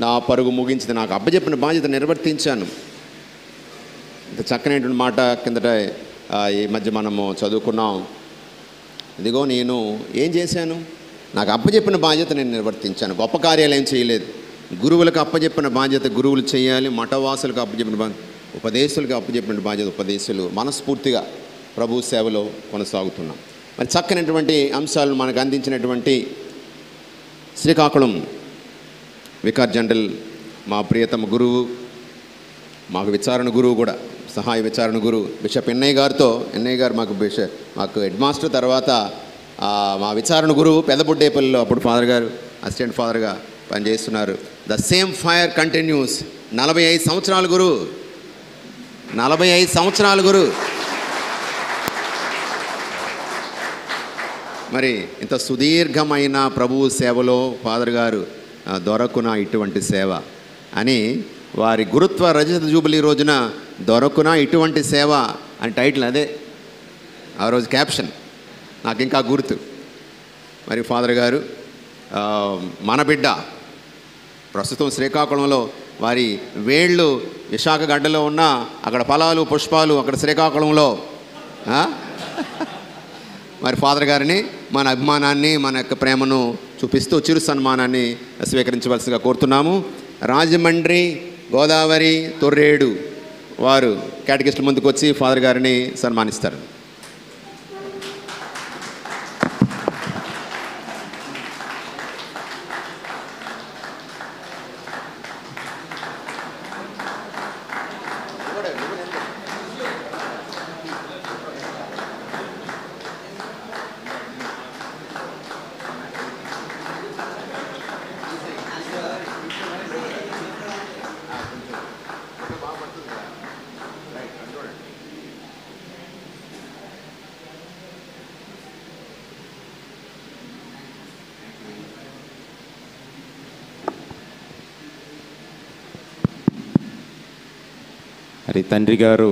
నా పరుగు ముగించింది, నాకు అప్పచెప్పిన బాధ్యత నిర్వర్తించాను. ఇంత చక్కనైనటువంటి మాట కిందట ఈ మధ్య మనము చదువుకున్నాం. ఇదిగో నేను ఏం చేశాను, నాకు అప్పచెప్పిన బాధ్యత నేను నిర్వర్తించాను. గొప్ప కార్యాలు ఏం చేయలేదు. గురువులకు అప్పచెప్పిన బాధ్యత గురువులు చేయాలి, మఠవాసులకు అప్పచెప్పిన బాధ్యత ఉపదేశులకు అప్పచెప్పిన బాధ్యత ఉపదేశులు. మనస్ఫూర్తిగా ప్రభు సేవలో కొనసాగుతున్నాం. మరి చక్కనటువంటి అంశాలను మనకు అందించినటువంటి శ్రీకాకుళం వికార్ జనరల్ మా ప్రియతమ గురువు, మాకు విచారణ గురువు కూడా, సహాయ విచారణ గురువు బిషప్ ఎన్ఐ గారితో, ఎన్ఐ గారు మాకు హెడ్ మాస్టర్, తర్వాత మా విచారణ గురువు పెద్దబుడ్డేపల్లిలో అప్పుడు ఫాదర్ గారు అసిస్టెంట్ ఫాదర్గా పనిచేస్తున్నారు. The same fire continuous. 45 సంవత్సరాల గురువు, 45 సంవత్సరాల గురువు. మరి ఇంత సుదీర్ఘమైన ప్రభువు సేవలో ఫాదర్ గారు దొరకున ఇటువంటి సేవ అని వారి గురుత్వ రజత జూబిలీ రోజున దొరకున ఇటువంటి సేవ అని టైటిల్, అదే ఆ రోజు క్యాప్షన్ నాకు ఇంకా గుర్తు. మరి ఫాదర్ గారు మన బిడ్డ ప్రస్తుతం శ్రీకాకుళంలో వారి వేళ్ళు విశాఖ గడ్డలో ఉన్న అక్కడ ఫలాలు పుష్పాలు అక్కడ శ్రీకాకుళంలో మరి ఫాదర్ గారిని మన అభిమానాన్ని మన యొక్క ప్రేమను చూపిస్తూ చిరు సన్మానాన్ని స్వీకరించవలసిగా కోరుతున్నాము. రాజమండ్రి గోదావరి తొర్రేడు వారు కేటగిస్టుల ముందుకు వచ్చి ఫాదర్ గారిని సన్మానిస్తారు. మరి తండ్రి గారు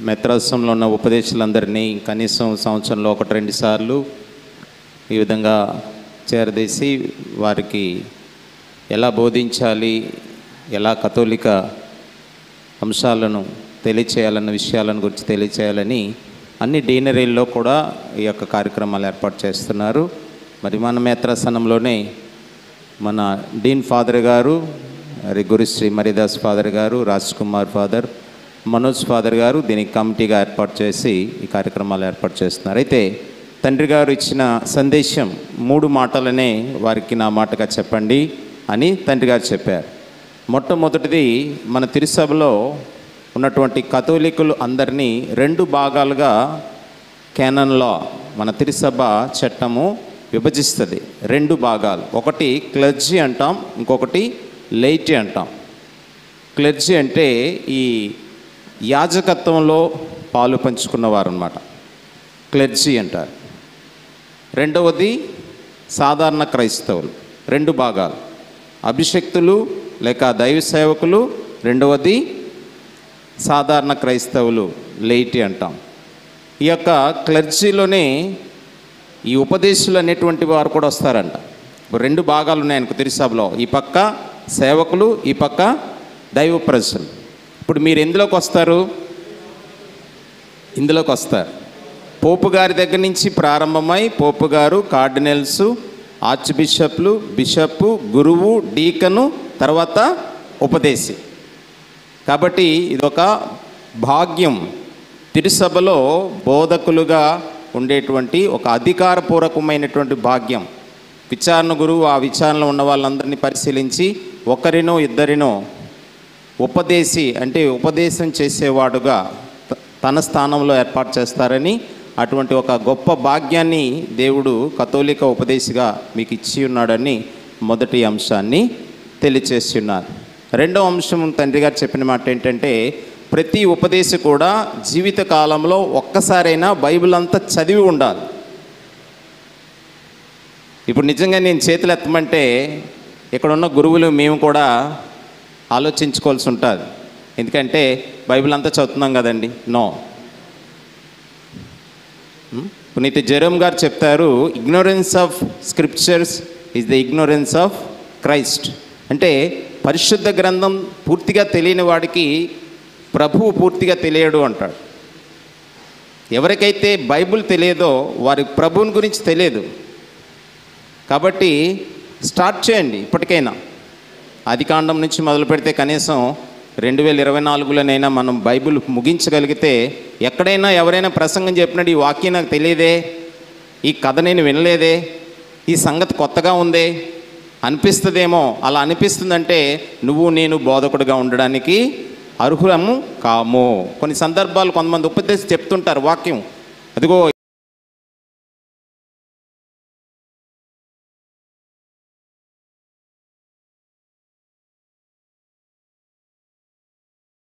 మెత్రాసంలో ఉన్న ఉపదేశాలందరినీ కనీసం సంవత్సరంలో 1-2 సార్లు ఈ విధంగా చేరదీసి వారికి ఎలా బోధించాలి, ఎలా కథోలిక అంశాలను తెలియచేయాలన్న విషయాలను గురించి తెలియచేయాలని అన్ని డీనరీల్లో కూడా ఈ యొక్క కార్యక్రమాలు ఏర్పాటు చేస్తున్నారు. మరి మన మేత్రాసనంలోనే మన డీన్ ఫాదర్ గారు, మరి గురుశ్రీ మరిదాస్ ఫాదర్ గారు, రాజ్ కుమార్ ఫాదర్, మనోజ్ ఫాదర్ గారు దీనికి కమిటీగా ఏర్పాటు చేసి ఈ కార్యక్రమాలు ఏర్పాటు చేస్తున్నారు. అయితే తండ్రి గారు ఇచ్చిన సందేశం 3 మాటలనే వారికి నా మాటగా చెప్పండి అని తండ్రి గారు చెప్పారు. మొట్టమొదటిది, మన తిరుసభలో ఉన్నటువంటి కథోలికులు అందరినీ 2 భాగాలుగా క్యానన్ లా మన తిరుసభ చట్టము విభజిస్తుంది. 2 భాగాలు, ఒకటి క్లర్జీ అంటాం, ఇంకొకటి లైటీ అంటాం. క్లెర్జీ అంటే ఈ యాజకత్వంలో పాలు పంచుకున్నవారు అన్నమాట, క్లెర్జీ అంటారు. రెండవది సాధారణ క్రైస్తవులు, 2 భాగాలు, అభిషక్తులు లేక దైవ సేవకులు, రెండవది సాధారణ క్రైస్తవులు, లైటీ అంటాం. ఈ యొక్క క్లెర్జీలోనే ఈ ఉపదేశులు అనేటువంటి వారు కూడా వస్తారంట. 2 భాగాలు ఉన్నాయి ఆయనకు తిరుసభలో, ఈ పక్క సేవకులు, ఈ పక్క దైవ ప్రజలు. ఇప్పుడు మీరు ఎందులోకి వస్తారు? ఇందులోకి వస్తారు. పోపు గారి దగ్గర నుంచి ప్రారంభమై పోపు గారు, కార్డినల్స్, ఆర్చ్ బిషప్లు, బిషప్, గురువు, డీకను, తర్వాత ఉపదేశి. కాబట్టి ఇదొక భాగ్యం. తిరుసభలో బోధకులుగా ఉండేటువంటి ఒక అధికారపూర్వకమైనటువంటి భాగ్యం. విచారణ గురువు ఆ విచారణలో ఉన్న వాళ్ళందరినీ పరిశీలించి ఒకరినో ఇద్దరినో ఉపదేశి అంటే ఉపదేశం చేసేవాడుగా తన స్థానంలో ఏర్పాటు చేస్తారని, అటువంటి ఒక గొప్ప భాగ్యాన్ని దేవుడు కథోలిక ఉపదేశిగా మీకు ఇచ్చి ఉన్నాడని మొదటి అంశాన్ని తెలియచేసి ఉన్నారు. రెండో అంశం తండ్రి గారు చెప్పిన మాట ఏంటంటే, ప్రతి ఉపదేశి కూడా జీవిత కాలంలో ఒక్కసారైనా బైబిల్ అంతా చదివి ఉండాలి. ఇప్పుడు నిజంగా నేను చేతులు ఎత్తమంటే ఇక్కడ ఉన్న గురువులు మేము కూడా ఆలోచించుకోవాల్సి ఉంటుంది. ఎందుకంటే బైబిల్ అంతా చదువుతున్నాం కదండి. నో, పునీత జెరోమ్ గారు చెప్తారు, ignorance of scriptures is the ignorance of Christ. అంటే పరిశుద్ధ గ్రంథం పూర్తిగా తెలియని వాడికి ప్రభువు పూర్తిగా తెలియడు అంటాడు. ఎవరికైతే బైబిల్ తెలియదో వారికి ప్రభువుని గురించి తెలియదు. కాబట్టి స్టార్ట్ చేయండి ఇప్పటికైనా. ఆదికాండం నుంచి మొదలు పెడితే కనీసం 2024లోనైనా మనం బైబిల్ ముగించగలిగితే, ఎక్కడైనా ఎవరైనా ప్రసంగం చెప్పినట్టు ఈ వాక్యం నాకు తెలియదే, ఈ కథ నేను వినలేదే, ఈ సంగతి కొత్తగా ఉందే అనిపిస్తుందేమో. అలా అనిపిస్తుందంటే నువ్వు నేను బోధకుడిగా ఉండడానికి అర్హులము కాము. కొన్ని సందర్భాలు కొంతమంది ఉపదేశం చెప్తుంటారు వాక్యం, అదిగో